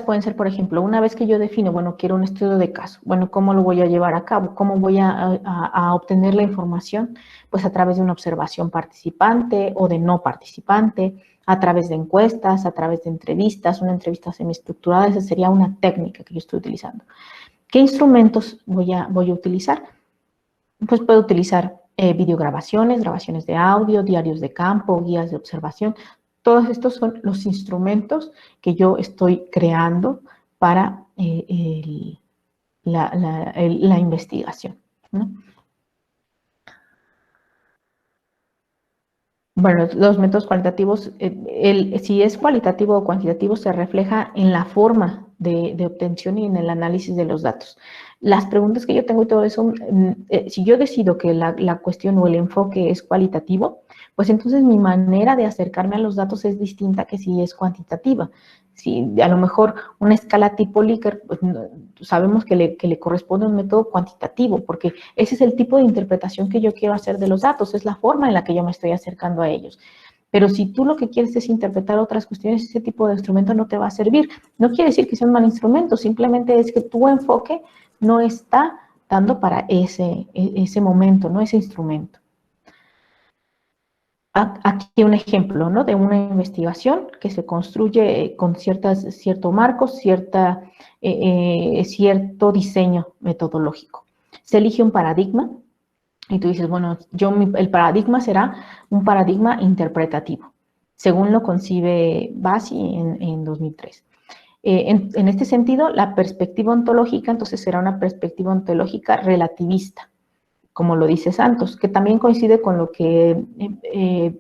C: pueden ser, por ejemplo, una vez que yo defino, bueno, quiero un estudio de caso, bueno, ¿cómo lo voy a llevar a cabo? ¿Cómo voy a obtener la información? Pues a través de una observación participante o de no participante, a través de encuestas, a través de entrevistas, una entrevista semiestructurada, esa sería una técnica que yo estoy utilizando. ¿Qué instrumentos voy a utilizar? Pues puedo utilizar videograbaciones, grabaciones de audio, diarios de campo, guías de observación. Todos estos son los instrumentos que yo estoy creando para la investigación, ¿no? Bueno, los métodos cualitativos, si es cualitativo o cuantitativo, se refleja en la forma de obtención y en el análisis de los datos. Las preguntas que yo tengo y todo eso, si yo decido que la cuestión o el enfoque es cualitativo, pues entonces mi manera de acercarme a los datos es distinta que si es cuantitativa. Si a lo mejor una escala tipo Likert, pues sabemos que le corresponde un método cuantitativo, porque ese es el tipo de interpretación que yo quiero hacer de los datos, es la forma en la que yo me estoy acercando a ellos. Pero si tú lo que quieres es interpretar otras cuestiones, ese tipo de instrumento no te va a servir. No quiere decir que sea un mal instrumento, simplemente es que tu enfoque no está dando para ese momento, ¿no? Ese instrumento. Aquí un ejemplo, ¿no? De una investigación que se construye con cierto marco, cierto diseño metodológico. Se elige un paradigma y tú dices, bueno, el paradigma será un paradigma interpretativo, según lo concibe Bassi en 2003. En este sentido, la perspectiva ontológica, entonces, será una perspectiva ontológica relativista, como lo dice Santos, que también coincide con lo que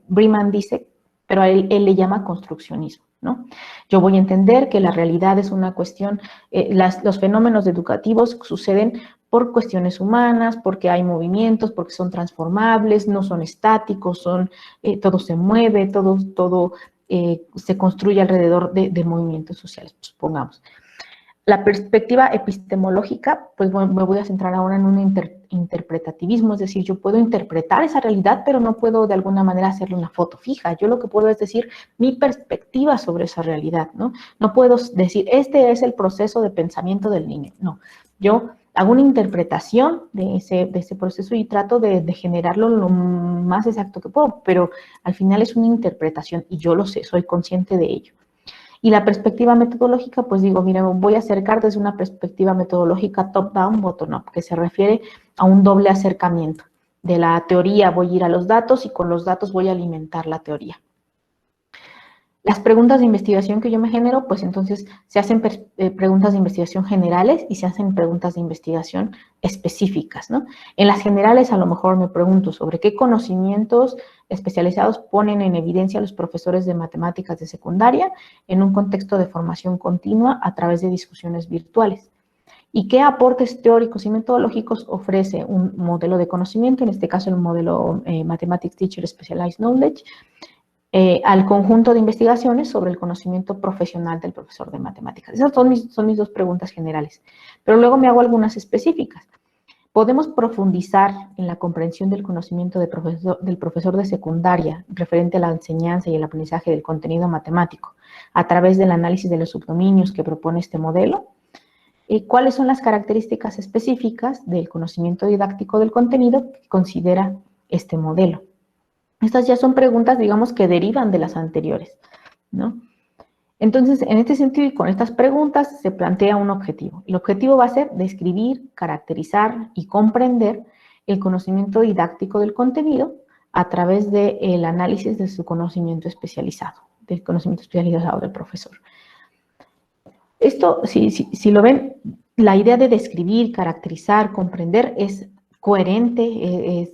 C: Breeman dice, pero él le llama construccionismo, ¿no? Yo voy a entender que la realidad es una cuestión, los fenómenos educativos suceden por cuestiones humanas, porque hay movimientos, porque son transformables, no son estáticos, todo se mueve, todo se construye alrededor de movimientos sociales, supongamos. La perspectiva epistemológica, pues me voy a centrar ahora en un interpretativismo, es decir, yo puedo interpretar esa realidad, pero no puedo de alguna manera hacerle una foto fija. Yo lo que puedo es decir mi perspectiva sobre esa realidad, ¿no? No puedo decir, este es el proceso de pensamiento del niño, no. Yo hago una interpretación de ese proceso y trato de generarlo lo más exacto que puedo, pero al final es una interpretación y yo lo sé, soy consciente de ello. Y la perspectiva metodológica, pues digo, mira, voy a acercar desde una perspectiva metodológica top-down, bottom-up, que se refiere a un doble acercamiento. De la teoría voy a ir a los datos y con los datos voy a alimentar la teoría. Las preguntas de investigación que yo me genero, pues entonces se hacen preguntas de investigación generales y se hacen preguntas de investigación específicas, ¿no? En las generales a lo mejor me pregunto sobre qué conocimientos especializados ponen en evidencia los profesores de matemáticas de secundaria en un contexto de formación continua a través de discusiones virtuales. ¿Y qué aportes teóricos y metodológicos ofrece un modelo de conocimiento, en este caso el modelo Mathematics Teacher Specialized Knowledge, al conjunto de investigaciones sobre el conocimiento profesional del profesor de matemáticas? Esas son mis dos preguntas generales. Pero luego me hago algunas específicas. Podemos profundizar en la comprensión del conocimiento del profesor de secundaria referente a la enseñanza y el aprendizaje del contenido matemático a través del análisis de los subdominios que propone este modelo. ¿Cuáles son las características específicas del conocimiento didáctico del contenido que considera este modelo? Estas ya son preguntas, digamos, que derivan de las anteriores, ¿no? Entonces, en este sentido y con estas preguntas se plantea un objetivo. El objetivo va a ser describir, caracterizar y comprender el conocimiento didáctico del contenido a través del análisis de su conocimiento especializado, del conocimiento especializado del profesor. Esto, si lo ven, la idea de describir, caracterizar, comprender es coherente,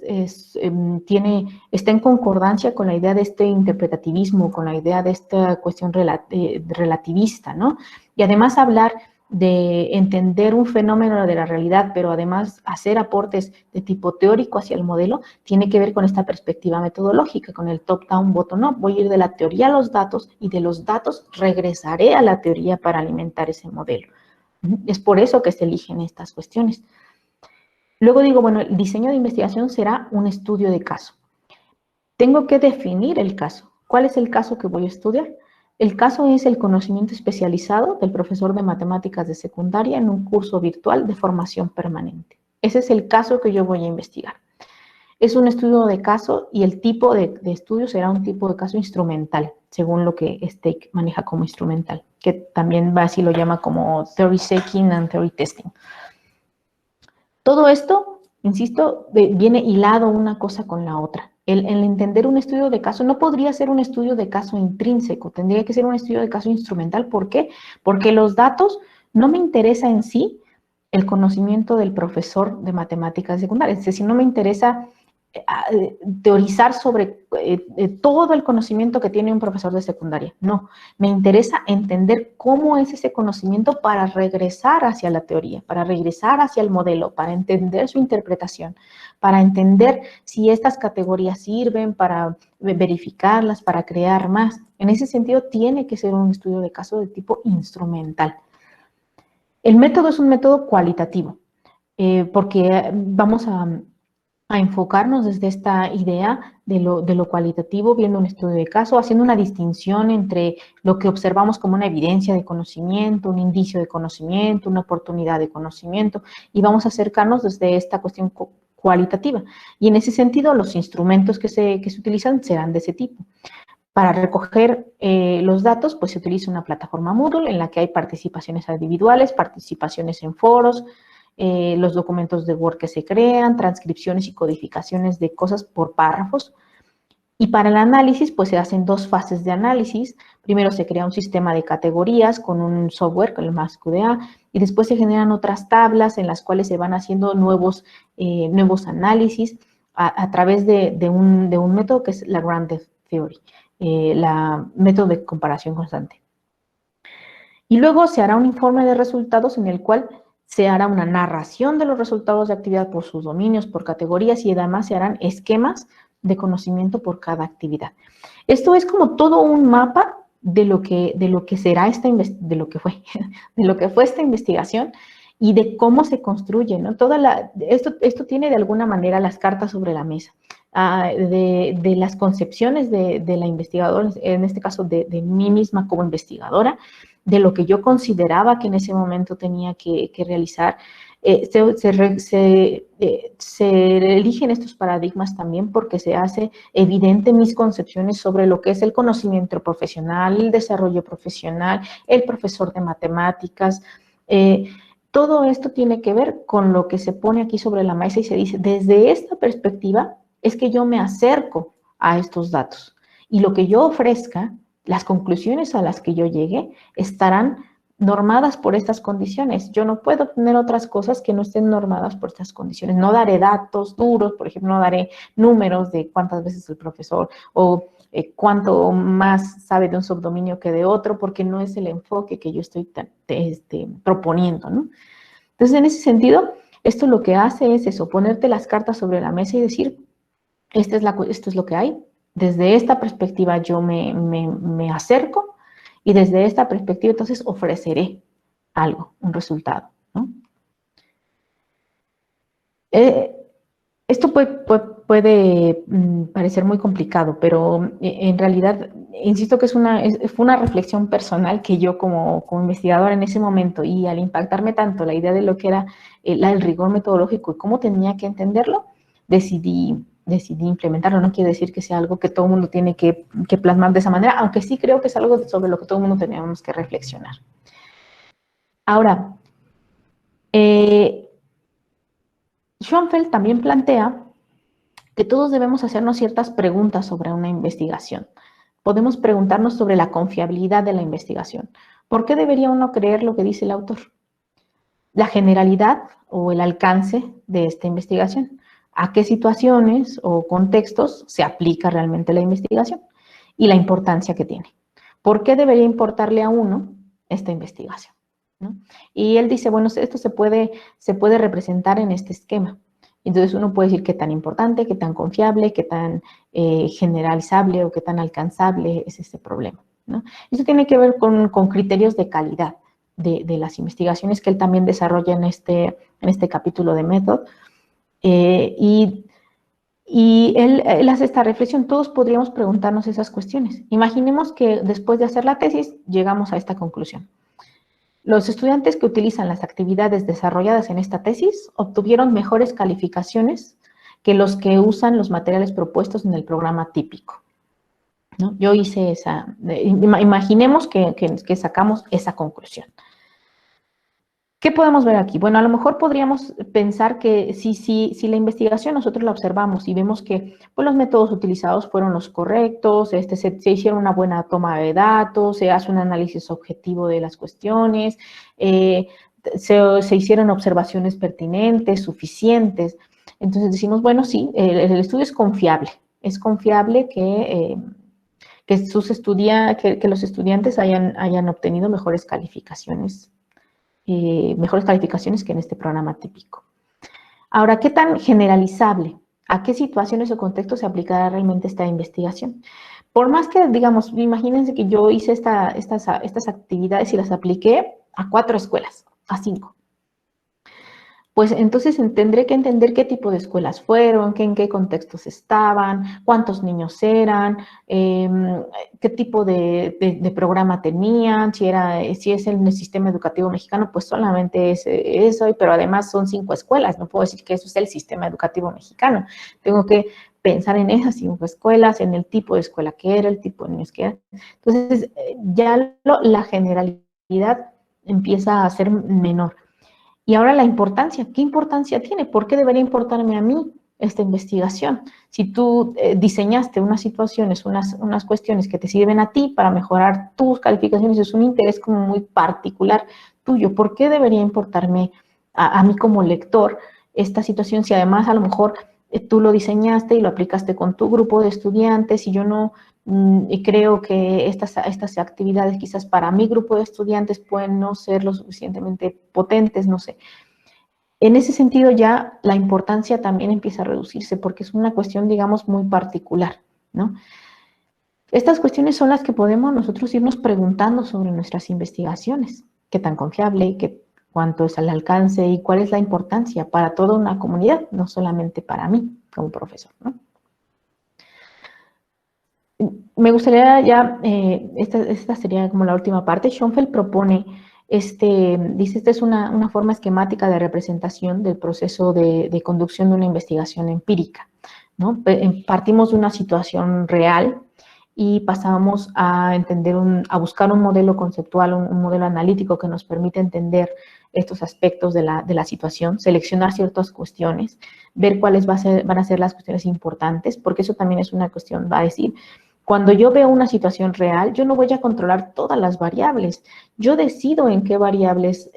C: está en concordancia con la idea de este interpretativismo, con la idea de esta cuestión relativista, ¿no? Y además hablar de entender un fenómeno de la realidad, pero además hacer aportes de tipo teórico hacia el modelo, tiene que ver con esta perspectiva metodológica, con el top-down, bottom-up. Voy a ir de la teoría a los datos y de los datos regresaré a la teoría para alimentar ese modelo. Es por eso que se eligen estas cuestiones. Luego digo, bueno, el diseño de investigación será un estudio de caso. Tengo que definir el caso. ¿Cuál es el caso que voy a estudiar? El caso es el conocimiento especializado del profesor de matemáticas de secundaria en un curso virtual de formación permanente. Ese es el caso que yo voy a investigar. Es un estudio de caso y el tipo de estudio será un tipo de caso instrumental, según lo que Stake maneja como instrumental, que también así lo llama como theory seeking and theory testing. Todo esto, insisto, viene hilado una cosa con la otra. El entender un estudio de caso no podría ser un estudio de caso intrínseco, tendría que ser un estudio de caso instrumental. ¿Por qué? Porque los datos no me interesa en sí el conocimiento del profesor de matemáticas secundarias, es decir, no me interesa teorizar sobre todo el conocimiento que tiene un profesor de secundaria. No, me interesa entender cómo es ese conocimiento para regresar hacia la teoría, para regresar hacia el modelo, para entender su interpretación, para entender si estas categorías sirven, para verificarlas, para crear más. En ese sentido, tiene que ser un estudio de caso de tipo instrumental. El método es un método cualitativo, porque vamos a enfocarnos desde esta idea de lo cualitativo, viendo un estudio de caso, haciendo una distinción entre lo que observamos como una evidencia de conocimiento, un indicio de conocimiento, una oportunidad de conocimiento, y vamos a acercarnos desde esta cuestión cualitativa. Y en ese sentido, los instrumentos que se utilizan serán de ese tipo. Para recoger los datos, pues se utiliza una plataforma Moodle en la que hay participaciones individuales, participaciones en foros, los documentos de Word que se crean, transcripciones y codificaciones de cosas por párrafos. Y para el análisis, pues se hacen dos fases de análisis. Primero se crea un sistema de categorías con un software, con el MathQDA, y después se generan otras tablas en las cuales se van haciendo nuevos análisis a través de un método que es la Grand Theory, la método de comparación constante. Y luego se hará un informe de resultados en el cual se hará una narración de los resultados de actividad por sus dominios, por categorías, y además se harán esquemas de conocimiento por cada actividad. Esto es como todo un mapa de lo que será de lo que fue esta investigación y de cómo se construye, ¿no? Esto tiene de alguna manera las cartas sobre la mesa, de las concepciones de la investigadora, en este caso de mí misma como investigadora, de lo que yo consideraba que en ese momento tenía que realizar. Se eligen estos paradigmas también porque se hace evidente mis concepciones sobre lo que es el conocimiento profesional, el desarrollo profesional, el profesor de matemáticas. Todo esto tiene que ver con lo que se pone aquí sobre la mesa y se dice, desde esta perspectiva es que yo me acerco a estos datos. Y lo que yo ofrezca las conclusiones a las que yo llegue estarán normadas por estas condiciones. Yo no puedo tener otras cosas que no estén normadas por estas condiciones. No daré datos duros, por ejemplo, no daré números de cuántas veces el profesor o cuánto más sabe de un subdominio que de otro, porque no es el enfoque que yo estoy proponiendo, ¿no? Entonces, en ese sentido, esto lo que hace es eso, ponerte las cartas sobre la mesa y decir, esto es lo que hay. Desde esta perspectiva yo me acerco y desde esta perspectiva entonces ofreceré algo, un resultado, ¿no? Esto puede parecer muy complicado, pero en realidad, insisto que fue una reflexión personal que yo como investigadora en ese momento, y al impactarme tanto la idea de lo que era el rigor metodológico y cómo tenía que entenderlo, decidí implementarlo. No quiere decir que sea algo que todo el mundo tiene que plasmar de esa manera, aunque sí creo que es algo sobre lo que todo el mundo tenemos que reflexionar. Ahora, Schoenfeld también plantea que todos debemos hacernos ciertas preguntas sobre una investigación. Podemos preguntarnos sobre la confiabilidad de la investigación. ¿Por qué debería uno creer lo que dice el autor? La generalidad o el alcance de esta investigación. ¿A qué situaciones o contextos se aplica realmente la investigación? Y la importancia que tiene. ¿Por qué debería importarle a uno esta investigación? ¿No? Y él dice, bueno, esto se puede representar en este esquema. Entonces uno puede decir qué tan importante, qué tan confiable, qué tan generalizable o qué tan alcanzable es este problema, ¿no? Eso tiene que ver con criterios de calidad de las investigaciones que él también desarrolla en este capítulo de Method. Y él hace esta reflexión. Todos podríamos preguntarnos esas cuestiones. Imaginemos que después de hacer la tesis llegamos a esta conclusión. Los estudiantes que utilizan las actividades desarrolladas en esta tesis obtuvieron mejores calificaciones que los que usan los materiales propuestos en el programa típico, ¿no? Yo hice imaginemos que sacamos esa conclusión. ¿Qué podemos ver aquí? Bueno, a lo mejor podríamos pensar que si la investigación nosotros la observamos y vemos que pues, los métodos utilizados fueron los correctos, se hicieron una buena toma de datos, se hace un análisis objetivo de las cuestiones, se hicieron observaciones pertinentes, suficientes. Entonces decimos, bueno, sí, el estudio es confiable. Es confiable que los estudiantes hayan obtenido mejores calificaciones que en este programa típico. Ahora, ¿qué tan generalizable? ¿A qué situaciones o contextos se aplicará realmente esta investigación? Por más que, digamos, imagínense que yo hice estas actividades y las apliqué a 4 escuelas, a 5. Pues entonces tendré que entender qué tipo de escuelas fueron, en qué contextos estaban, cuántos niños eran, qué tipo de programa tenían, si es el sistema educativo mexicano, pues solamente es eso, pero además son 5 escuelas, no puedo decir que eso es el sistema educativo mexicano. Tengo que pensar en esas 5 escuelas, en el tipo de escuela que era, el tipo de niños que era. Entonces, ya la generalidad empieza a ser menor. Y ahora la importancia, ¿qué importancia tiene? ¿Por qué debería importarme a mí esta investigación? Si tú diseñaste unas situaciones, unas cuestiones que te sirven a ti para mejorar tus calificaciones, es un interés como muy particular tuyo. ¿Por qué debería importarme a mí como lector esta situación si además a lo mejor tú lo diseñaste y lo aplicaste con tu grupo de estudiantes y yo no creo que estas actividades quizás para mi grupo de estudiantes pueden no ser lo suficientemente potentes, no sé. En ese sentido ya la importancia también empieza a reducirse porque es una cuestión, digamos, muy particular, ¿no? Estas cuestiones son las que podemos nosotros irnos preguntando sobre nuestras investigaciones. ¿Qué tan confiable? ¿Cuánto es el alcance? ¿Y cuál es la importancia para toda una comunidad? No solamente para mí como profesor, ¿no? Me gustaría ya, esta sería como la última parte. Schoenfeld propone, dice, esta es una forma esquemática de representación del proceso de conducción de una investigación empírica, ¿no? Partimos de una situación real y pasamos a buscar un modelo conceptual, un modelo analítico que nos permite entender estos aspectos de la situación, seleccionar ciertas cuestiones, ver cuáles van a ser las cuestiones importantes, porque eso también es una cuestión, va a decir, Cuando yo veo una situación real, yo no voy a controlar todas las variables. Yo decido en qué variables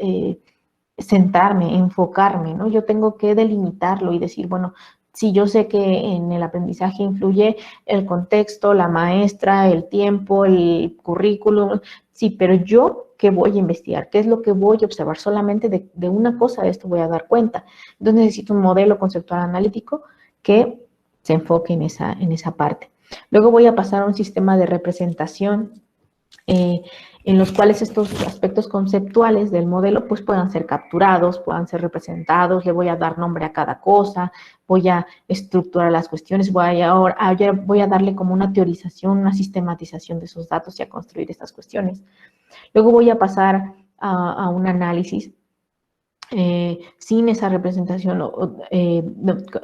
C: sentarme, enfocarme, ¿no? Yo tengo que delimitarlo y decir, bueno, si yo sé que en el aprendizaje influye el contexto, la maestra, el tiempo, el currículum, sí, pero yo, ¿qué voy a investigar? ¿Qué es lo que voy a observar? Solamente de una cosa de esto voy a dar cuenta. Entonces necesito un modelo conceptual analítico que se enfoque en esa parte. Luego voy a pasar a un sistema de representación en los cuales estos aspectos conceptuales del modelo pues puedan ser capturados, puedan ser representados, le voy a dar nombre a cada cosa, voy a estructurar las cuestiones, voy a darle como una teorización, una sistematización de esos datos y a construir estas cuestiones. Luego voy a pasar a un análisis sin esa representación,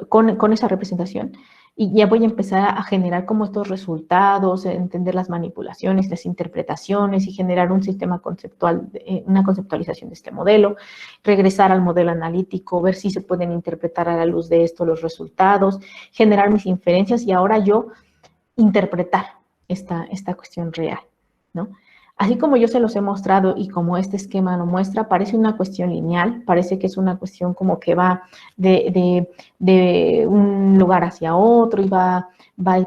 C: con esa representación, y ya voy a empezar a generar como estos resultados, entender las manipulaciones, las interpretaciones y generar un sistema conceptual, una conceptualización de este modelo, regresar al modelo analítico, ver si se pueden interpretar a la luz de esto los resultados, generar mis inferencias y ahora yo interpretar esta cuestión real, ¿no? Así como yo se los he mostrado y como este esquema lo muestra, parece una cuestión lineal, parece que es una cuestión como que va de un lugar hacia otro y va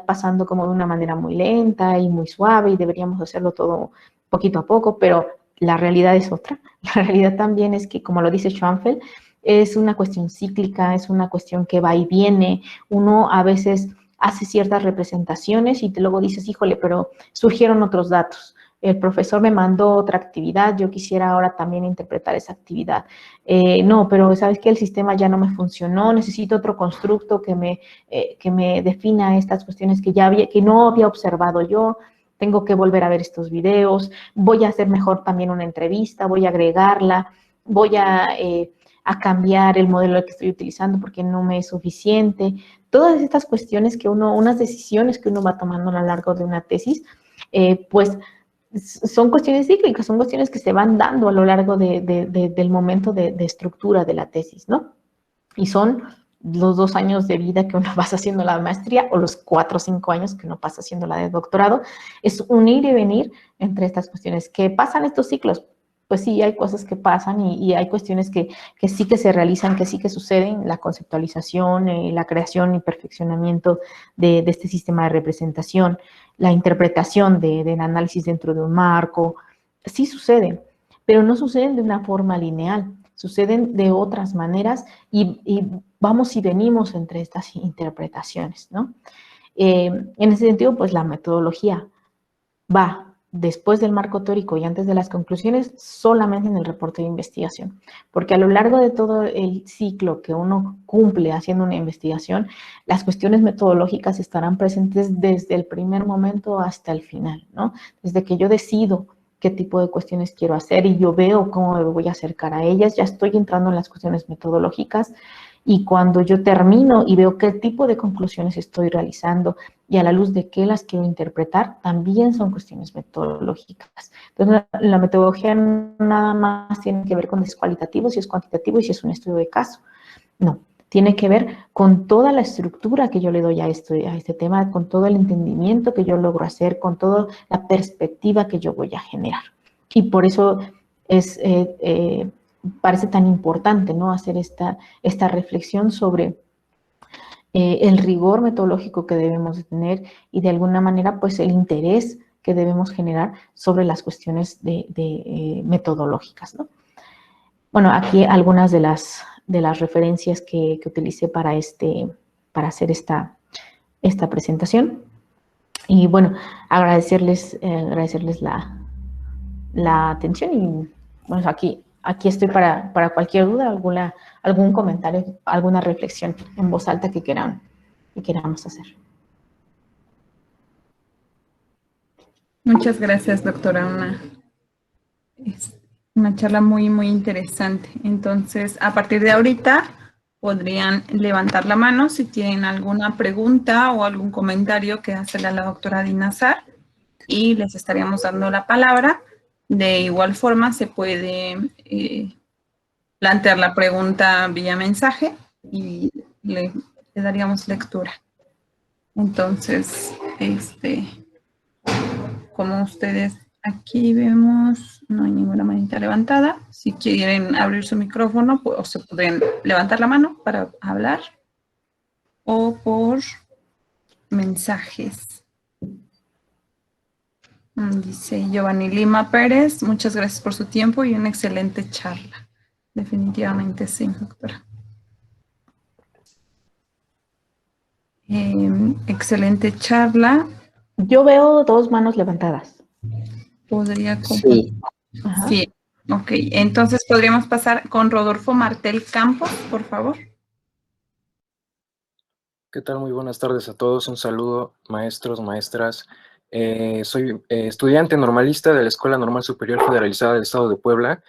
C: pasando como de una manera muy lenta y muy suave y deberíamos hacerlo todo poquito a poco, pero la realidad es otra. La realidad también es que, como lo dice Schoenfeld, es una cuestión cíclica, es una cuestión que va y viene. Uno a veces hace ciertas representaciones y luego dices, híjole, pero surgieron otros datos. El profesor me mandó otra actividad, yo quisiera ahora también interpretar esa actividad. No, pero sabes que el sistema ya no me funcionó, necesito otro constructo que me defina estas cuestiones que no había observado yo. Tengo que volver a ver estos videos, voy a hacer mejor también una entrevista, voy a agregarla, voy a cambiar el modelo que estoy utilizando porque no me es suficiente. Todas estas cuestiones unas decisiones que uno va tomando a lo largo de una tesis, pues son cuestiones cíclicas, son cuestiones que se van dando a lo largo del momento de estructura de la tesis, ¿no? Y son los 2 años de vida que uno pasa haciendo la maestría o los 4 o 5 años que uno pasa haciendo la de doctorado. Es un ir y venir entre estas cuestiones. ¿Qué pasan estos ciclos? Pues sí, hay cosas que pasan y hay cuestiones que sí que se realizan, que sí que suceden, la conceptualización, la creación y perfeccionamiento de este sistema de representación, la interpretación del análisis dentro de un marco, sí suceden, pero no suceden de una forma lineal, suceden de otras maneras y vamos y venimos entre estas interpretaciones, ¿no? En ese sentido, pues la metodología va después del marco teórico y antes de las conclusiones solamente en el reporte de investigación, porque a lo largo de todo el ciclo que uno cumple haciendo una investigación, las cuestiones metodológicas estarán presentes desde el primer momento hasta el final, ¿no? Desde que yo decido qué tipo de cuestiones quiero hacer y yo veo cómo me voy a acercar a ellas, ya estoy entrando en las cuestiones metodológicas y cuando yo termino y veo qué tipo de conclusiones estoy realizando y a la luz de qué las quiero interpretar, también son cuestiones metodológicas. Entonces, la metodología nada más tiene que ver con si es cualitativo, si es cuantitativo y si es un estudio de caso. No, tiene que ver con toda la estructura que yo le doy a este tema, con todo el entendimiento que yo logro hacer, con toda la perspectiva que yo voy a generar. Y por eso parece tan importante, ¿no?, hacer esta reflexión sobre el rigor metodológico que debemos de tener y de alguna manera pues el interés que debemos generar sobre las cuestiones metodológicas, ¿no? Bueno, aquí algunas de las referencias que utilicé para hacer esta presentación. Y bueno, agradecerles la atención y bueno, aquí estoy para cualquier duda, algún comentario, alguna reflexión en voz alta que queramos hacer.
D: Muchas gracias, doctora. Una charla muy, muy interesante. Entonces, a partir de ahorita, podrían levantar la mano si tienen alguna pregunta o algún comentario que hacerle a la doctora Dinazar y les estaríamos dando la palabra. De igual forma, se puede plantear la pregunta vía mensaje y le daríamos lectura. Entonces, como ustedes aquí vemos, no hay ninguna manita levantada. Si quieren abrir su micrófono, pues, o se pueden levantar la mano para hablar o por mensajes. Dice Giovanni Lima Pérez, muchas gracias por su tiempo y una excelente charla. Definitivamente sí, doctora. Excelente charla.
C: Yo veo 2 manos levantadas.
D: Podría
A: Sí.
D: Sí, ok. Entonces podríamos pasar con Rodolfo Martel Campos, por favor.
E: ¿Qué tal? Muy buenas tardes a todos. Un saludo, maestros, maestras. Soy estudiante normalista de la Escuela Normal Superior Federalizada del Estado de Puebla.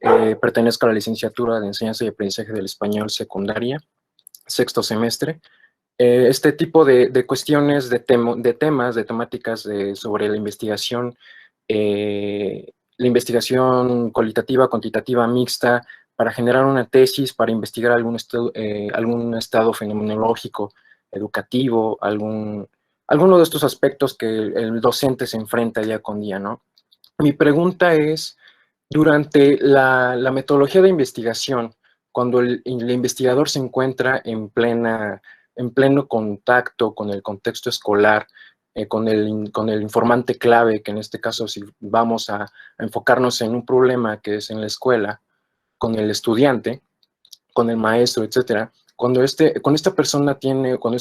E: Pertenezco a la licenciatura de Enseñanza y Aprendizaje del Español Secundaria, 6º semestre. Este tipo de cuestiones, de temas, de temáticas sobre la investigación cualitativa, cuantitativa, mixta, para generar una tesis, para investigar algún estado fenomenológico, educativo, alguno de estos aspectos que el docente se enfrenta día con día, ¿no? Mi pregunta es, durante la metodología de investigación, cuando el investigador se encuentra en pleno contacto con el contexto escolar, con el informante clave, que en este caso si vamos a enfocarnos en un problema que es en la escuela, con el estudiante, con el maestro, etcétera, cuando este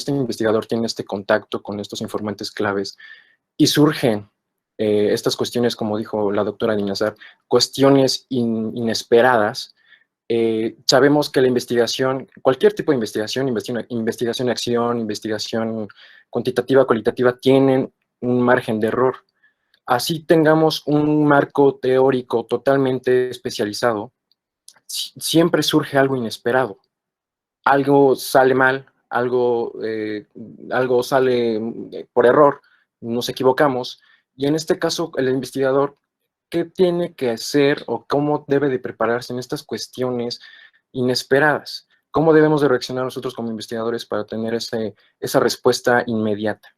E: investigador tiene este contacto con estos informantes claves y surgen estas cuestiones, como dijo la doctora Dinazar, cuestiones inesperadas, sabemos que la investigación, cualquier tipo de investigación de acción, investigación cuantitativa, cualitativa, tienen un margen de error. Así tengamos un marco teórico totalmente especializado, siempre surge algo inesperado. Algo sale mal, algo sale por error, nos equivocamos, y en este caso el investigador, ¿qué tiene que hacer o cómo debe de prepararse en estas cuestiones inesperadas? ¿Cómo debemos de reaccionar nosotros como investigadores para tener esa respuesta inmediata?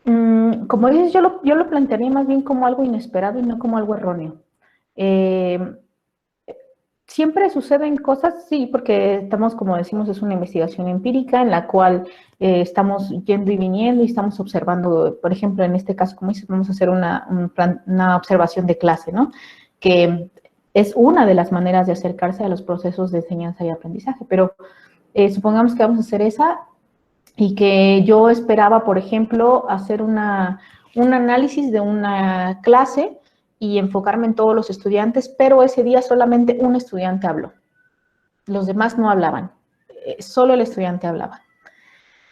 C: Como dices, yo lo plantearía más bien como algo inesperado y no como algo erróneo. Siempre suceden cosas, sí, porque estamos, como decimos, es una investigación empírica en la cual estamos yendo y viniendo y estamos observando, por ejemplo, en este caso, como dices, vamos a hacer una observación de clase, ¿no? Que es una de las maneras de acercarse a los procesos de enseñanza y aprendizaje, pero supongamos que vamos a hacer esa y que yo esperaba, por ejemplo, hacer un análisis de una clase y enfocarme en todos los estudiantes, pero ese día solamente un estudiante habló. Los demás no hablaban, solo el estudiante hablaba.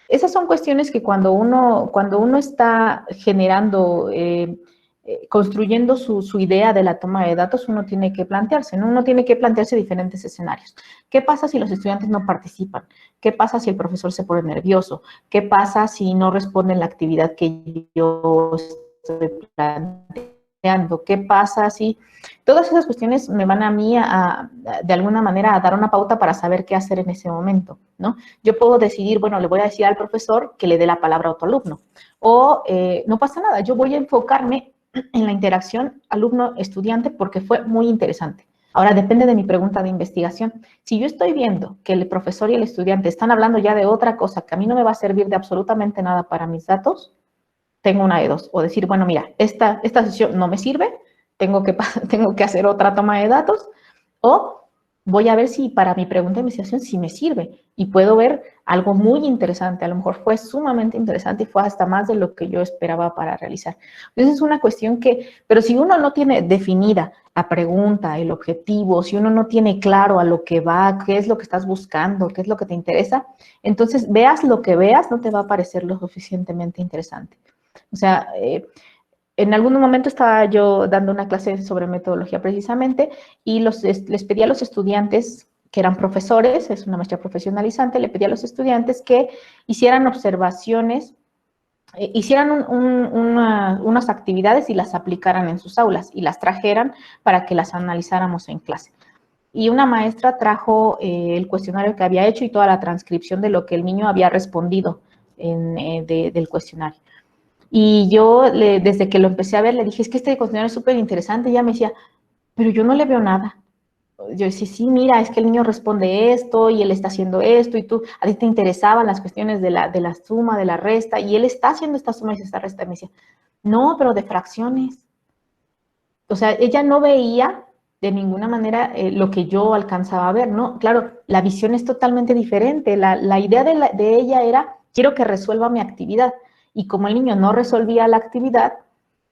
C: Esas son cuestiones que cuando uno está generando, construyendo su idea de la toma de datos, uno tiene que plantearse, ¿no? Uno tiene que plantearse diferentes escenarios. ¿Qué pasa si los estudiantes no participan? ¿Qué pasa si el profesor se pone nervioso? ¿Qué pasa si no responden la actividad que yo estoy planteando? ¿Qué pasa si...? Todas esas cuestiones me van a mí de alguna manera a dar una pauta para saber qué hacer en ese momento, ¿no? Yo puedo decidir, bueno, le voy a decir al profesor que le dé la palabra a otro alumno. O no pasa nada, yo voy a enfocarme en la interacción alumno-estudiante porque fue muy interesante. Ahora, depende de mi pregunta de investigación. Si yo estoy viendo que el profesor y el estudiante están hablando ya de otra cosa que a mí no me va a servir de absolutamente nada para mis datos, tengo una de dos. O decir, bueno, mira, esta sesión no me sirve, tengo que hacer otra toma de datos, o voy a ver si para mi pregunta de investigación sí me sirve y puedo ver algo muy interesante. A lo mejor fue sumamente interesante y fue hasta más de lo que yo esperaba para realizar. Entonces es una cuestión pero si uno no tiene definida la pregunta, el objetivo, si uno no tiene claro a lo que va, qué es lo que estás buscando, qué es lo que te interesa, entonces veas lo que veas, no te va a parecer lo suficientemente interesante. O sea, en algún momento estaba yo dando una clase sobre metodología precisamente y les pedí a los estudiantes que eran profesores, es una maestría profesionalizante, le pedí a los estudiantes que hicieran observaciones, hicieran unas actividades y las aplicaran en sus aulas y las trajeran para que las analizáramos en clase. Y una maestra trajo el cuestionario que había hecho y toda la transcripción de lo que el niño había respondido del cuestionario. Y yo, desde que lo empecé a ver, le dije, es que este cuestionario es súper interesante. Y ella me decía, pero yo no le veo nada. Yo decía, sí, mira, es que el niño responde esto y él está haciendo esto y tú, a ti te interesaban las cuestiones de la suma, de la resta, y él está haciendo esta suma y esta resta. Y me decía, no, pero de fracciones. O sea, ella no veía de ninguna manera lo que yo alcanzaba a ver, ¿no? Claro, la visión es totalmente diferente. La idea de ella era, quiero que resuelva mi actividad. Y como el niño no resolvía la actividad,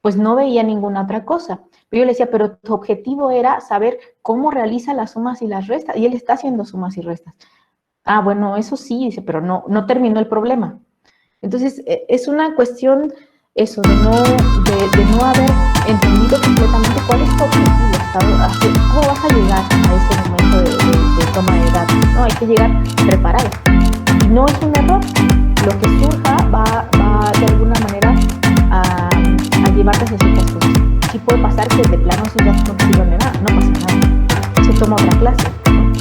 C: pues no veía ninguna otra cosa. Pero yo le decía, pero tu objetivo era saber cómo realiza las sumas y las restas. Y él está haciendo sumas y restas. Ah, bueno, eso sí, dice, pero no terminó el problema. Entonces, es una cuestión, eso, de no haber entendido completamente cuál es tu objetivo, cómo vas a llegar a ese momento de toma de datos, ¿no? Hay que llegar preparado. Y no es un error. Lo que surja va de alguna manera a llevarte hacia ciertas cosas. Sí puede pasar que de plano si ya no sirve de nada, no pasa nada. Se toma otra clase, ¿no?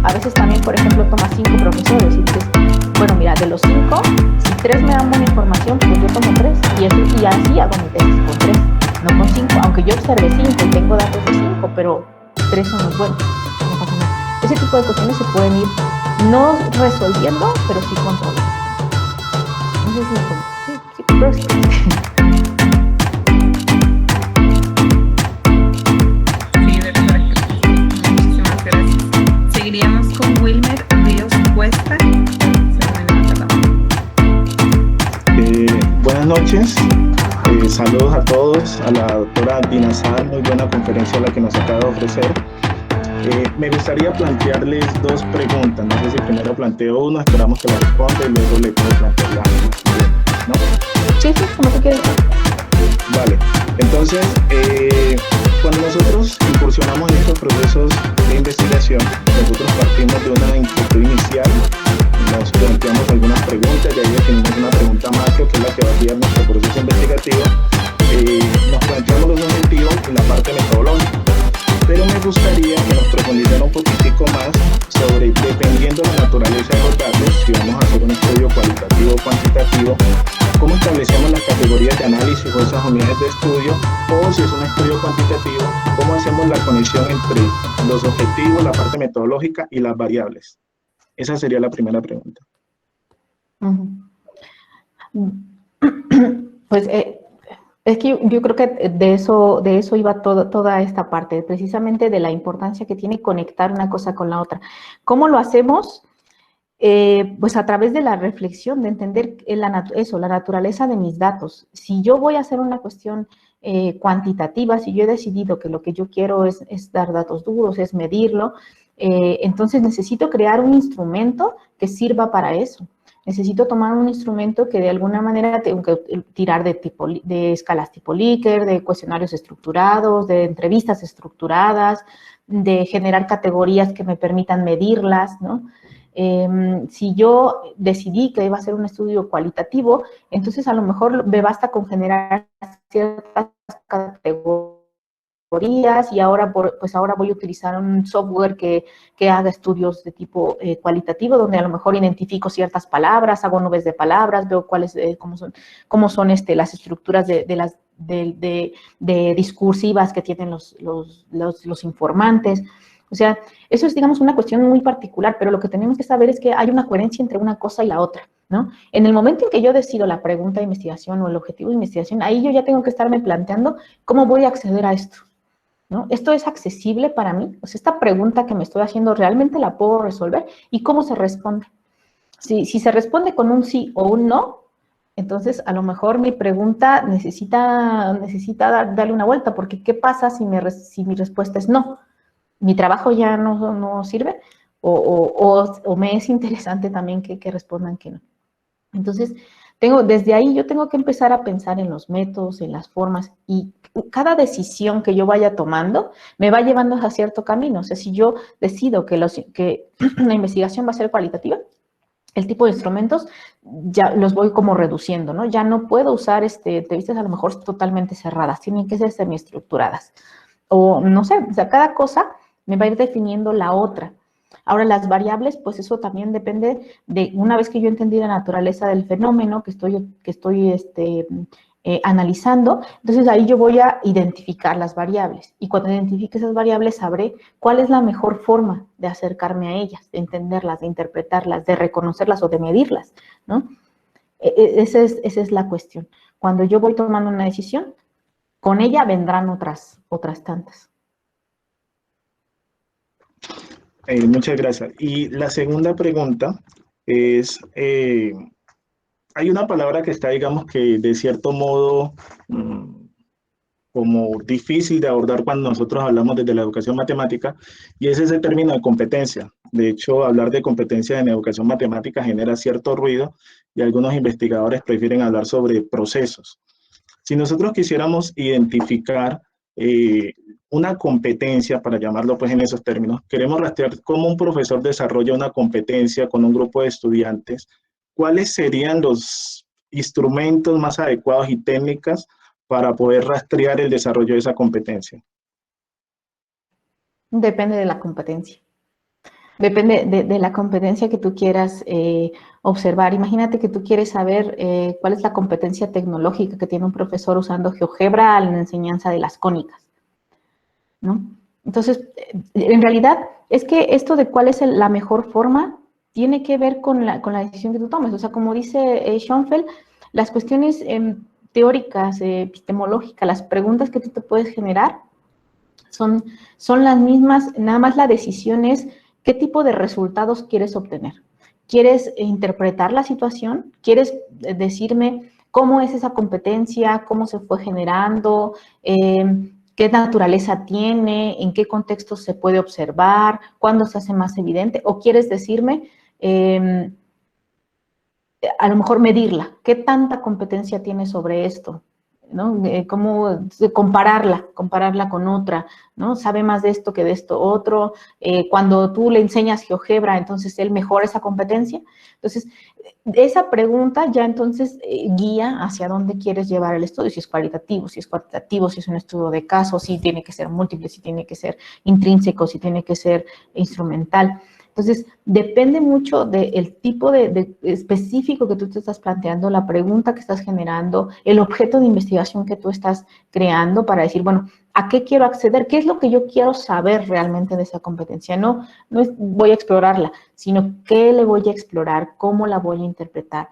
C: A veces también, por ejemplo, tomas 5 profesores y dices, bueno, mira, de los 5, si 3 me dan buena información, pues yo tomo 3. Y así hago mi tesis con 3, no con 5. Aunque yo observe 5 y tengo datos de 5, pero 3 son los buenos, no pasa nada. Ese tipo de cuestiones se pueden ir no resolviendo, pero sí controlando. No sé si pero sí.
D: Seguiríamos con Wilmer Ríos Cuesta.
F: Buenas noches, saludos a todos, a la doctora Dinazar, muy buena conferencia la que nos acaba de ofrecer. Me gustaría plantearles 2 preguntas, no sé si primero planteo una, esperamos que la responda y luego le puedo plantear la siguiente, ¿no?
C: Sí, como tú quieras.
F: Vale, entonces, cuando nosotros incursionamos en estos procesos de investigación, nosotros partimos de una inquietud inicial, nos planteamos algunas preguntas y ahí definimos una pregunta macro que es la que va a guiar nuestro proceso investigativo. Nos planteamos los objetivos y la parte metodológica, pero me gustaría que nos profundizara un poquitico más sobre, dependiendo de la naturaleza de los datos, si vamos a hacer un estudio cualitativo o cuantitativo, cómo establecemos las categorías de análisis o esas unidades de estudio, o si es un estudio cuantitativo, cómo hacemos la conexión entre los objetivos, la parte metodológica y las variables. Esa sería la primera pregunta.
C: Pues es que yo creo que de eso iba toda esta parte, precisamente de la importancia que tiene conectar una cosa con la otra. ¿Cómo lo hacemos? Pues a través de la reflexión, de entender la naturaleza de mis datos. Si yo voy a hacer una cuestión cuantitativa, si yo he decidido que lo que yo quiero es dar datos duros, es medirlo, entonces necesito crear un instrumento que sirva para eso. Necesito tomar un instrumento que de alguna manera tengo que tirar de escalas tipo Likert, de cuestionarios estructurados, de entrevistas estructuradas, de generar categorías que me permitan medirlas, ¿no? Si yo decidí que iba a ser un estudio cualitativo, entonces a lo mejor me basta con generar ciertas categorías y ahora voy a utilizar un software que haga estudios de tipo cualitativo, donde a lo mejor identifico ciertas palabras, hago nubes de palabras, veo cómo son las estructuras de discursivas que tienen los informantes. O sea, eso es, digamos, una cuestión muy particular, pero lo que tenemos que saber es que hay una coherencia entre una cosa y la otra, ¿no? En el momento en que yo decido la pregunta de investigación o el objetivo de investigación, ahí yo ya tengo que estarme planteando cómo voy a acceder a esto, ¿no? ¿Esto es accesible para mí? O sea, esta pregunta que me estoy haciendo, ¿realmente la puedo resolver? ¿Y cómo se responde? Si se responde con un sí o un no, entonces a lo mejor mi pregunta necesita darle una vuelta, porque ¿qué pasa si mi respuesta es no? ¿Mi trabajo ya no sirve? ¿O me es interesante también que respondan que no? Entonces, desde ahí yo tengo que empezar a pensar en los métodos, en las formas, y cada decisión que yo vaya tomando me va llevando a cierto camino. O sea, si yo decido que la investigación va a ser cualitativa, el tipo de instrumentos ya los voy como reduciendo, ¿no? Ya no puedo usar entrevistas a lo mejor totalmente cerradas, tienen que ser semiestructuradas. O no sé, o sea, cada cosa me va a ir definiendo la otra. Ahora, las variables, pues eso también depende de, una vez que yo entendí la naturaleza del fenómeno que estoy analizando, entonces ahí yo voy a identificar las variables. Y cuando identifique esas variables, sabré cuál es la mejor forma de acercarme a ellas, de entenderlas, de interpretarlas, de reconocerlas o de medirlas, ¿no? Esa es la cuestión. Cuando yo voy tomando una decisión, con ella vendrán otras tantas.
F: Muchas gracias. Y la segunda pregunta es, hay una palabra que está, digamos que de cierto modo, como difícil de abordar cuando nosotros hablamos desde la educación matemática, y es ese término de competencia. De hecho, hablar de competencia en educación matemática genera cierto ruido y algunos investigadores prefieren hablar sobre procesos. Si nosotros quisiéramos identificar una competencia, para llamarlo pues en esos términos, queremos rastrear cómo un profesor desarrolla una competencia con un grupo de estudiantes, ¿cuáles serían los instrumentos más adecuados y técnicas para poder rastrear el desarrollo de esa competencia?
C: Depende de la competencia. Depende de la competencia que tú quieras observar. Imagínate que tú quieres saber cuál es la competencia tecnológica que tiene un profesor usando GeoGebra en la enseñanza de las cónicas, ¿no? Entonces, en realidad, es que esto de cuál es la mejor forma tiene que ver con la decisión que tú tomes. O sea, como dice Schoenfeld, las cuestiones teóricas, epistemológicas, las preguntas que tú te puedes generar son las mismas, nada más la decisión es qué tipo de resultados quieres obtener. ¿Quieres interpretar la situación? ¿Quieres decirme cómo es esa competencia? ¿Cómo se fue generando? ¿Qué naturaleza tiene? ¿En qué contexto se puede observar? ¿Cuándo se hace más evidente? ¿O quieres decirme, a lo mejor medirla? ¿Qué tanta competencia tiene sobre esto? ¿No? Cómo compararla con otra, ¿no? Sabe más de esto que de esto otro. Cuando tú le enseñas GeoGebra, entonces él mejora esa competencia. Entonces, esa pregunta ya entonces guía hacia dónde quieres llevar el estudio, si es cualitativo, si es cuantitativo, si es un estudio de caso, si tiene que ser múltiple, si tiene que ser intrínseco, si tiene que ser instrumental. Entonces, depende mucho del tipo de específico que tú te estás planteando, la pregunta que estás generando, el objeto de investigación que tú estás creando para decir, bueno, ¿a qué quiero acceder? ¿Qué es lo que yo quiero saber realmente de esa competencia? No es voy a explorarla, sino qué le voy a explorar, cómo la voy a interpretar,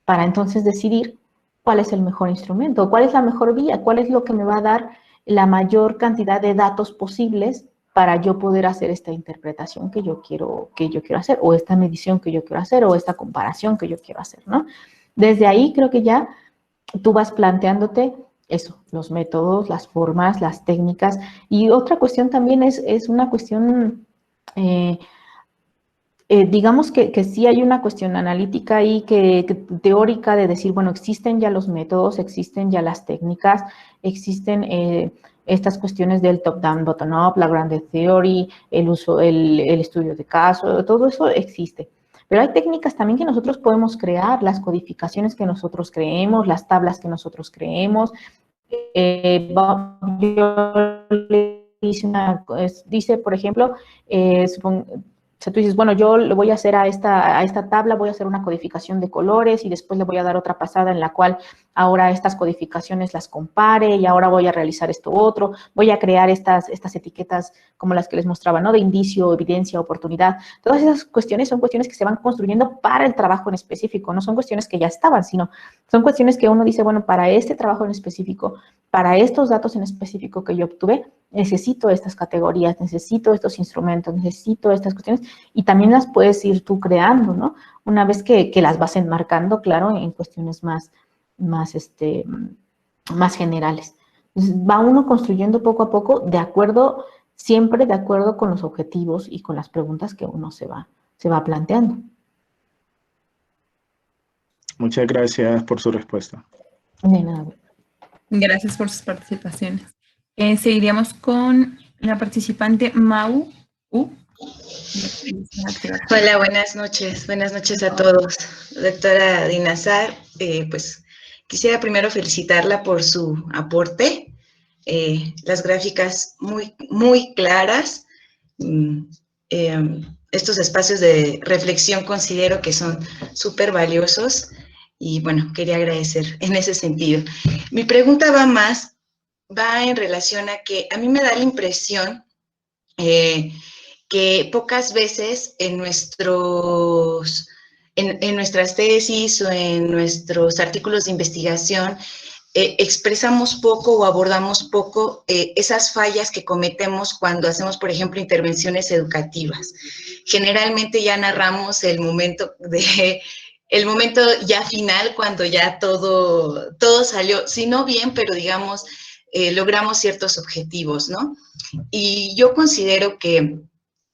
C: para entonces decidir cuál es el mejor instrumento, cuál es la mejor vía, cuál es lo que me va a dar la mayor cantidad de datos posibles para yo poder hacer esta interpretación que yo quiero hacer, o esta medición que yo quiero hacer, o esta comparación que yo quiero hacer, ¿no? Desde ahí creo que ya tú vas planteándote eso, los métodos, las formas, las técnicas. Y otra cuestión también es una cuestión, digamos que sí hay una cuestión analítica ahí, que teórica, de decir, bueno, existen ya los métodos, existen ya las técnicas, existen estas cuestiones del top-down, bottom-up, la Grounded Theory, el estudio de caso, todo eso existe. Pero hay técnicas también que nosotros podemos crear, las codificaciones que nosotros creemos, las tablas que nosotros creemos. Yo le dice, por ejemplo, o sea, tú dices, bueno, yo le voy a hacer a esta tabla, voy a hacer una codificación de colores y después le voy a dar otra pasada en la cual ahora estas codificaciones las compare y ahora voy a realizar esto otro, voy a crear estas etiquetas como las que les mostraba, ¿no? De indicio, evidencia, oportunidad. Todas esas cuestiones son cuestiones que se van construyendo para el trabajo en específico, no son cuestiones que ya estaban, sino son cuestiones que uno dice, bueno, para este trabajo en específico, para estos datos en específico que yo obtuve, necesito estas categorías, necesito estos instrumentos, necesito estas cuestiones, y también las puedes ir tú creando, ¿no? Una vez que las vas enmarcando, claro, en cuestiones más generales. Entonces, va uno construyendo poco a poco, siempre de acuerdo con los objetivos y con las preguntas que uno se va planteando.
F: Muchas gracias por su respuesta.
C: De nada.
D: Gracias por sus participaciones. Seguiríamos con la participante Mau.
G: Hola, buenas noches a todos. Doctora Dinazar, pues quisiera primero felicitarla por su aporte. Las gráficas muy claras. estos espacios de reflexión considero que son súper valiosos y bueno, quería agradecer en ese sentido. Mi pregunta va en relación a que a mí me da la impresión que pocas veces en nuestras tesis o en nuestros artículos de investigación expresamos poco o abordamos poco esas fallas que cometemos cuando hacemos, por ejemplo, intervenciones educativas. Generalmente ya narramos el momento ya final, cuando ya todo salió, si no bien, pero digamos, logramos ciertos objetivos, ¿no? Y yo considero que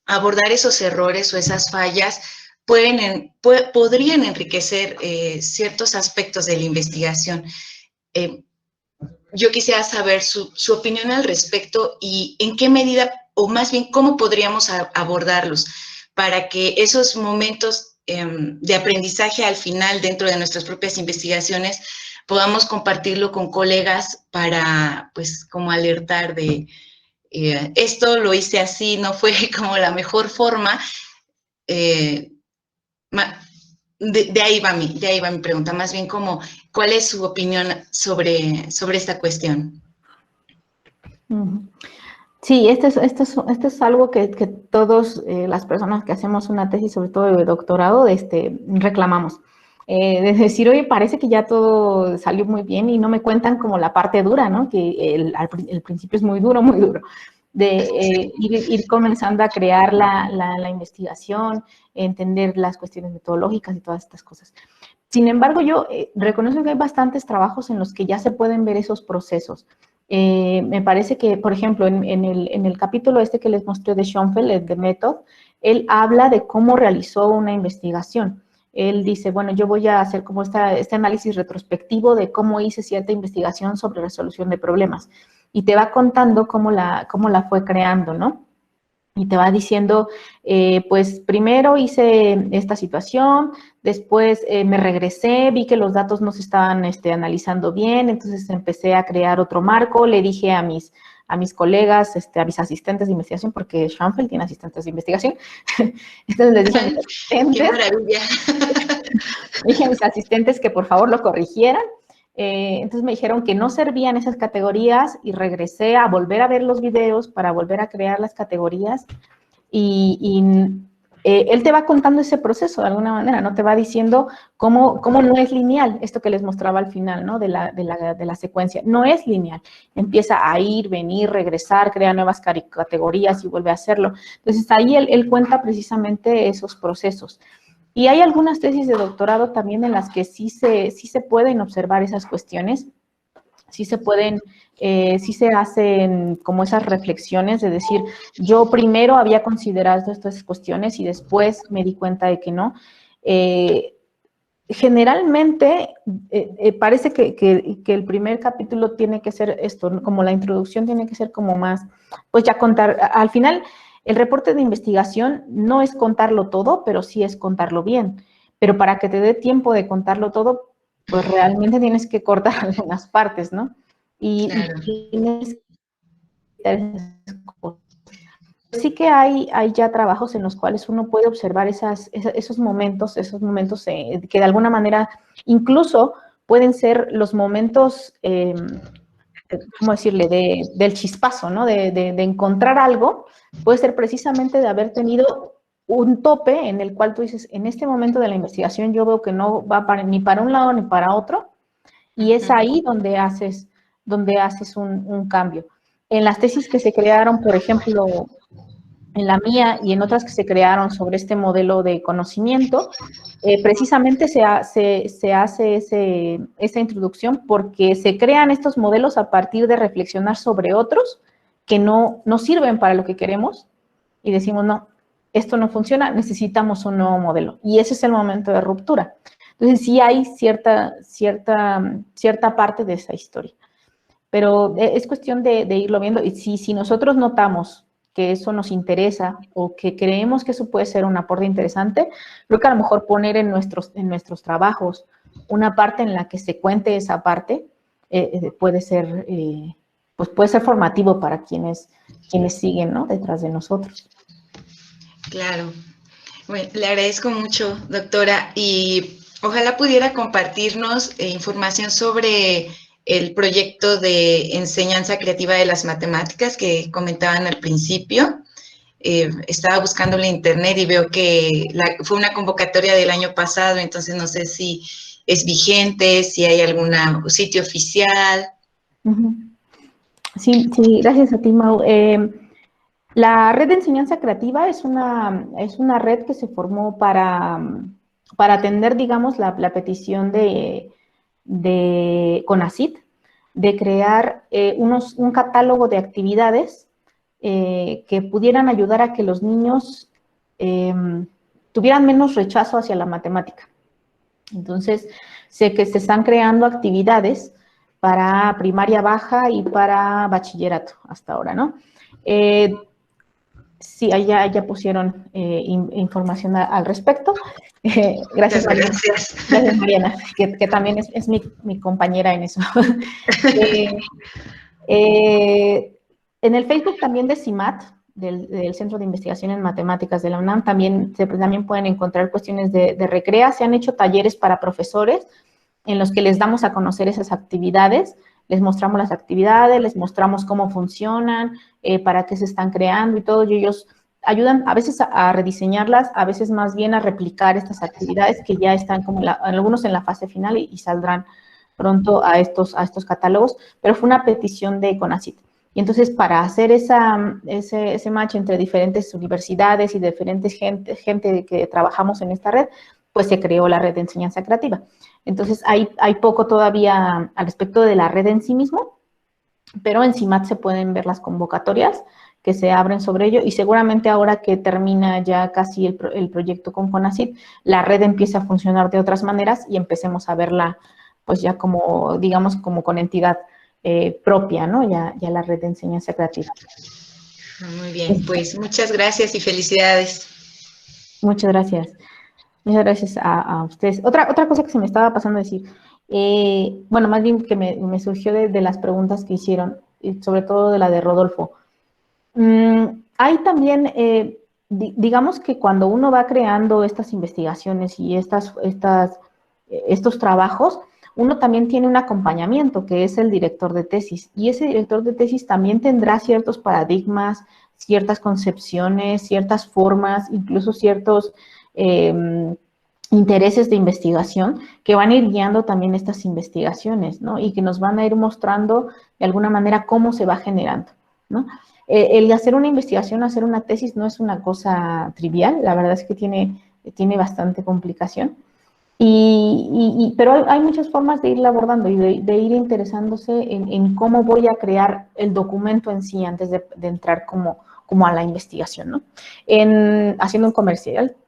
G: abordar esos errores o esas fallas podrían enriquecer ciertos aspectos de la investigación. Yo quisiera saber su opinión al respecto y en qué medida, o más bien, cómo podríamos abordarlos para que esos momentos de aprendizaje al final dentro de nuestras propias investigaciones podamos compartirlo con colegas para, pues, como alertar de esto lo hice así, no fue como la mejor forma. De ahí va mi pregunta, más bien como, ¿cuál es su opinión sobre esta cuestión?
C: Sí, esto es algo que todos las personas que hacemos una tesis, sobre todo de doctorado, reclamamos. De decir, oye, parece que ya todo salió muy bien y no me cuentan como la parte dura, ¿no? Que el principio es muy duro, de ir comenzando a crear la investigación, entender las cuestiones metodológicas y todas estas cosas. Sin embargo, yo reconozco que hay bastantes trabajos en los que ya se pueden ver esos procesos. Me parece que, por ejemplo, en el capítulo que les mostré de Schoenfeld, el de Method, él habla de cómo realizó una investigación. Él dice, bueno, yo voy a hacer como este análisis retrospectivo de cómo hice cierta investigación sobre resolución de problemas. Y te va contando cómo la fue creando, ¿no? Y te va diciendo, pues primero hice esta situación, después me regresé, vi que los datos no se estaban analizando bien, entonces empecé a crear otro marco, le dije a mis colegas, a mis asistentes de investigación, porque Schoenfeld tiene asistentes de investigación, entonces les dije a mis asistentes,
G: ¡qué maravilla!
C: dije a mis asistentes que por favor lo corrigieran. Entonces me dijeron que no servían esas categorías y regresé a volver a ver los videos para volver a crear las categorías y él te va contando ese proceso de alguna manera, ¿no? Te va diciendo cómo no es lineal, esto que les mostraba al final, ¿no? De la secuencia. No es lineal. Empieza a ir, venir, regresar, crea nuevas categorías y vuelve a hacerlo. Entonces ahí él cuenta precisamente esos procesos. Y hay algunas tesis de doctorado también en las que sí se pueden observar esas cuestiones, sí se hacen como esas reflexiones de decir, yo primero había considerado estas cuestiones y después me di cuenta de que no. Generalmente parece que el primer capítulo tiene que ser esto, ¿no? Como la introducción tiene que ser como más, pues ya contar, al final el reporte de investigación no es contarlo todo, pero sí es contarlo bien. Pero para que te dé tiempo de contarlo todo, pues realmente tienes que cortar algunas partes, ¿no? Y tienes sí que hay ya trabajos en los cuales uno puede observar esos momentos que de alguna manera incluso pueden ser los momentos, ¿cómo decirle?, del chispazo, ¿no? De encontrar algo, puede ser precisamente de haber tenido un tope en el cual tú dices, en este momento de la investigación yo veo que no va ni para un lado ni para otro, y es ahí donde haces un cambio. En las tesis que se crearon, por ejemplo, en la mía y en otras que se crearon sobre este modelo de conocimiento, precisamente se hace esa introducción porque se crean estos modelos a partir de reflexionar sobre otros que no sirven para lo que queremos y decimos, no, esto no funciona, necesitamos un nuevo modelo. Y ese es el momento de ruptura. Entonces, sí hay cierta parte de esa historia. Pero es cuestión de irlo viendo. Y si nosotros notamos que eso nos interesa o que creemos que eso puede ser un aporte interesante, creo que a lo mejor poner en nuestros trabajos una parte en la que se cuente esa parte puede ser formativo para quienes siguen, ¿no?, detrás de nosotros.
G: Claro. Bueno, le agradezco mucho, doctora, y ojalá pudiera compartirnos información sobre el proyecto de enseñanza creativa de las matemáticas que comentaban al principio. Estaba buscando en internet y veo que fue una convocatoria del año pasado, entonces no sé si es vigente, si hay algún sitio oficial.
C: Sí, sí, gracias a ti, Mau. La red de enseñanza creativa es una red que se formó para atender, digamos, la petición de CONACYT de crear un catálogo de actividades que pudieran ayudar a que los niños tuvieran menos rechazo hacia la matemática. Entonces, sé que se están creando actividades para primaria baja y para bachillerato hasta ahora, ¿no? Sí, ya pusieron información al respecto. Gracias, Mariana. Gracias, Mariana, que también es mi compañera en eso. En el Facebook también de CIMAT, del Centro de Investigación en Matemáticas de la UNAM, también pueden encontrar cuestiones de recrea. Se han hecho talleres para profesores en los que les damos a conocer esas actividades. Les mostramos las actividades, les mostramos cómo funcionan, para qué se están creando y todo, y ellos ayudan a veces a rediseñarlas, a veces más bien a replicar estas actividades que ya están como algunos en la fase final y saldrán pronto a estos catálogos, pero fue una petición de CONACYT. Y entonces, para hacer ese match entre diferentes universidades y diferentes gente que trabajamos en esta red, pues se creó la red de enseñanza creativa. Entonces, hay poco todavía al respecto de la red en sí mismo, pero en CIMAT se pueden ver las convocatorias que se abren sobre ello, y seguramente ahora que termina ya casi el proyecto con CONACYT, la red empieza a funcionar de otras maneras y empecemos a verla, pues ya como, digamos, como con entidad propia, ¿no? Ya la red de enseñanza creativa.
G: Muy bien, pues muchas gracias y felicidades.
C: Muchas gracias. Muchas gracias a ustedes. Otra cosa que se me estaba pasando a decir, bueno, más bien que me surgió de las preguntas que hicieron, y sobre todo de la de Rodolfo. Hay también, digamos que cuando uno va creando estas investigaciones y estos trabajos, uno también tiene un acompañamiento, que es el director de tesis, y ese director de tesis también tendrá ciertos paradigmas, ciertas concepciones, ciertas formas, incluso ciertos intereses de investigación que van a ir guiando también estas investigaciones, ¿no? Y que nos van a ir mostrando de alguna manera cómo se va generando, ¿no? El hacer una investigación, hacer una tesis no es una cosa trivial, la verdad es que tiene bastante complicación. Pero hay muchas formas de irla abordando y de ir interesándose en cómo voy a crear el documento en sí antes de entrar como a la investigación, ¿no? Haciendo un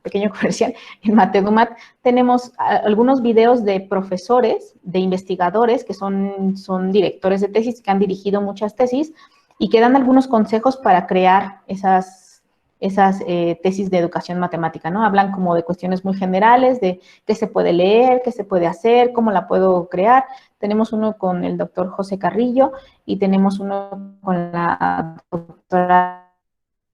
C: pequeño comercial, en Matedumat tenemos algunos videos de profesores, de investigadores que son directores de tesis, que han dirigido muchas tesis y que dan algunos consejos para crear esas tesis de educación matemática, ¿no? Hablan como de cuestiones muy generales, de qué se puede leer, qué se puede hacer, cómo la puedo crear. Tenemos uno con el doctor José Carrillo y tenemos uno con la doctora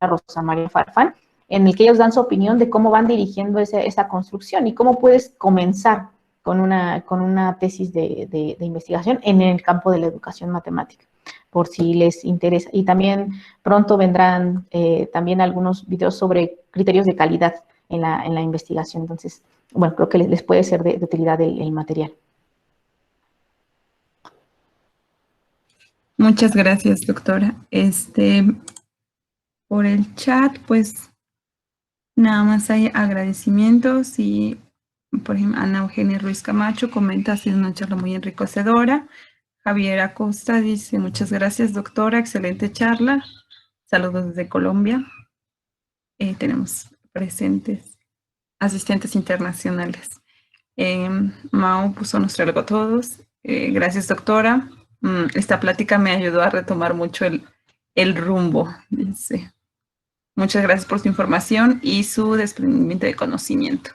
C: Rosa María Farfán, en el que ellos dan su opinión de cómo van dirigiendo esa construcción y cómo puedes comenzar con una tesis de investigación en el campo de la educación matemática, por si les interesa. Y también pronto vendrán también algunos videos sobre criterios de calidad en la investigación. Entonces, bueno, creo que les puede ser de utilidad el material.
D: Muchas gracias, doctora. Por el chat, pues, nada más hay agradecimientos y, por ejemplo, Ana Eugenia Ruiz Camacho comenta: ha sido una charla muy enriquecedora. Javier Acosta dice: muchas gracias, doctora, excelente charla. Saludos desde Colombia. Tenemos presentes asistentes internacionales. Mao puso nuestro algo a todos. Gracias, doctora. Esta plática me ayudó a retomar mucho el rumbo. Dice: muchas gracias por su información y su desprendimiento de conocimiento.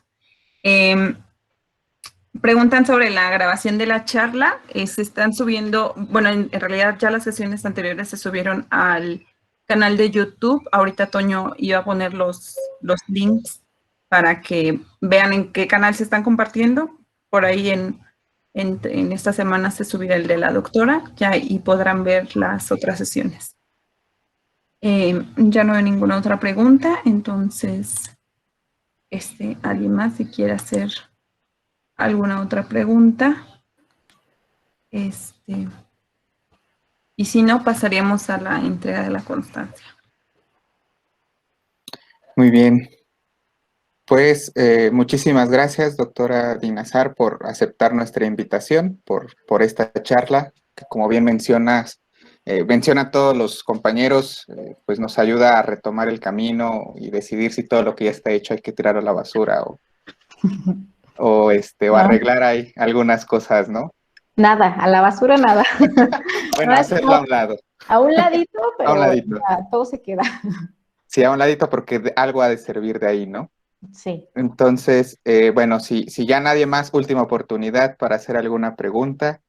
D: Preguntan sobre la grabación de la charla. Se están subiendo, bueno, en realidad ya las sesiones anteriores se subieron al canal de YouTube. Ahorita Toño iba a poner los links para que vean en qué canal se están compartiendo. Por ahí en esta semana se subirá el de la doctora, ya y podrán ver las otras sesiones. Ya no hay ninguna otra pregunta, entonces, ¿alguien más si quiere hacer alguna otra pregunta? Y si no, pasaríamos a la entrega de la constancia.
A: Muy bien. Pues muchísimas gracias, doctora Dinazar, por aceptar nuestra invitación, por esta charla, que como bien mencionas, menciona a todos los compañeros, pues nos ayuda a retomar el camino y decidir si todo lo que ya está hecho hay que tirar a la basura o arreglar ahí algunas cosas, ¿no?
C: Nada, a la basura nada.
A: Bueno, hacerlo a un lado.
C: A un ladito, pero
A: a un ladito.
C: Ya, todo se queda.
A: Sí, a un ladito porque algo ha de servir de ahí, ¿no?
C: Sí.
A: Entonces, bueno, si ya nadie más, última oportunidad para hacer alguna pregunta.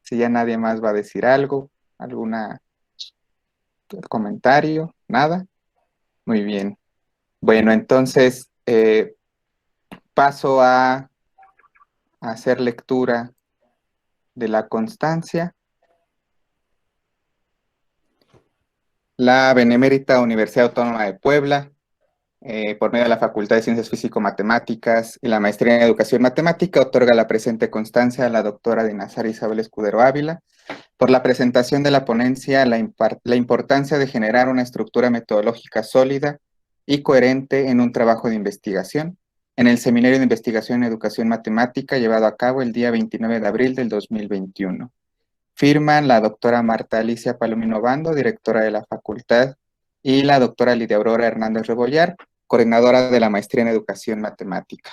A: Si ya nadie más va a decir algo, alguna comentario, nada. Muy bien. Bueno, entonces paso a hacer lectura de la constancia. La Benemérita Universidad Autónoma de Puebla, por medio de la Facultad de Ciencias Físico-Matemáticas y la Maestría en Educación Matemática, otorga la presente constancia a la doctora Dinazar Isabel Escudero Ávila por la presentación de la ponencia La importancia de generar una estructura metodológica sólida y coherente en un trabajo de investigación en el Seminario de Investigación en Educación Matemática llevado a cabo el día 29 de abril del 2021. Firman la doctora Marta Alicia Palomino Bando, directora de la facultad, y la doctora Lidia Aurora Hernández Rebollar, coordinadora de la Maestría en Educación Matemática.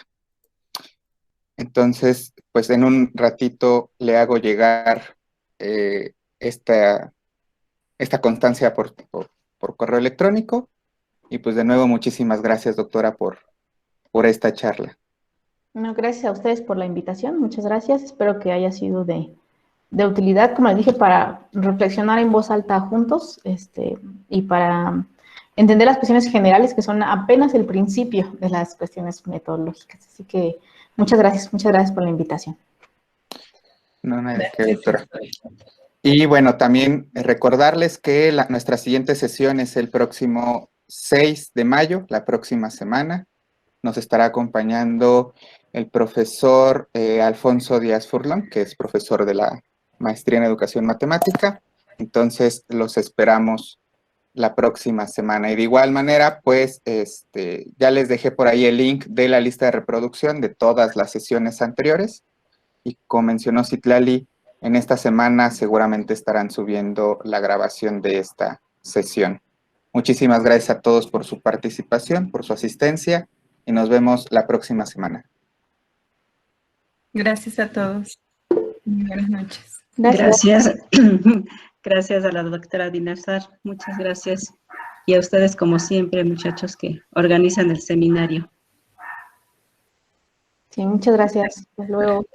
A: Entonces, pues en un ratito le hago llegar esta constancia por correo electrónico, y pues de nuevo muchísimas gracias, doctora, por esta charla.
C: No, gracias a ustedes por la invitación, muchas gracias, espero que haya sido de utilidad, como les dije, para reflexionar en voz alta juntos, y para entender las cuestiones generales que son apenas el principio de las cuestiones metodológicas. Así que muchas gracias por la invitación.
A: No, nada de qué, doctora. Y bueno, también recordarles que nuestra siguiente sesión es el próximo 6 de mayo, la próxima semana. Nos estará acompañando el profesor Alfonso Díaz Furlón, que es profesor de la Maestría en Educación Matemática. Entonces, los esperamos la próxima semana. Y de igual manera, pues, ya les dejé por ahí el link de la lista de reproducción de todas las sesiones anteriores. Y como mencionó Citlali, en esta semana seguramente estarán subiendo la grabación de esta sesión. Muchísimas gracias a todos por su participación, por su asistencia, y nos vemos la próxima semana.
D: Gracias a todos. Buenas noches.
H: Gracias. Gracias a la doctora Dinazar. Muchas gracias. Y a ustedes, como siempre, muchachos, que organizan el seminario.
C: Sí, muchas gracias. Hasta luego.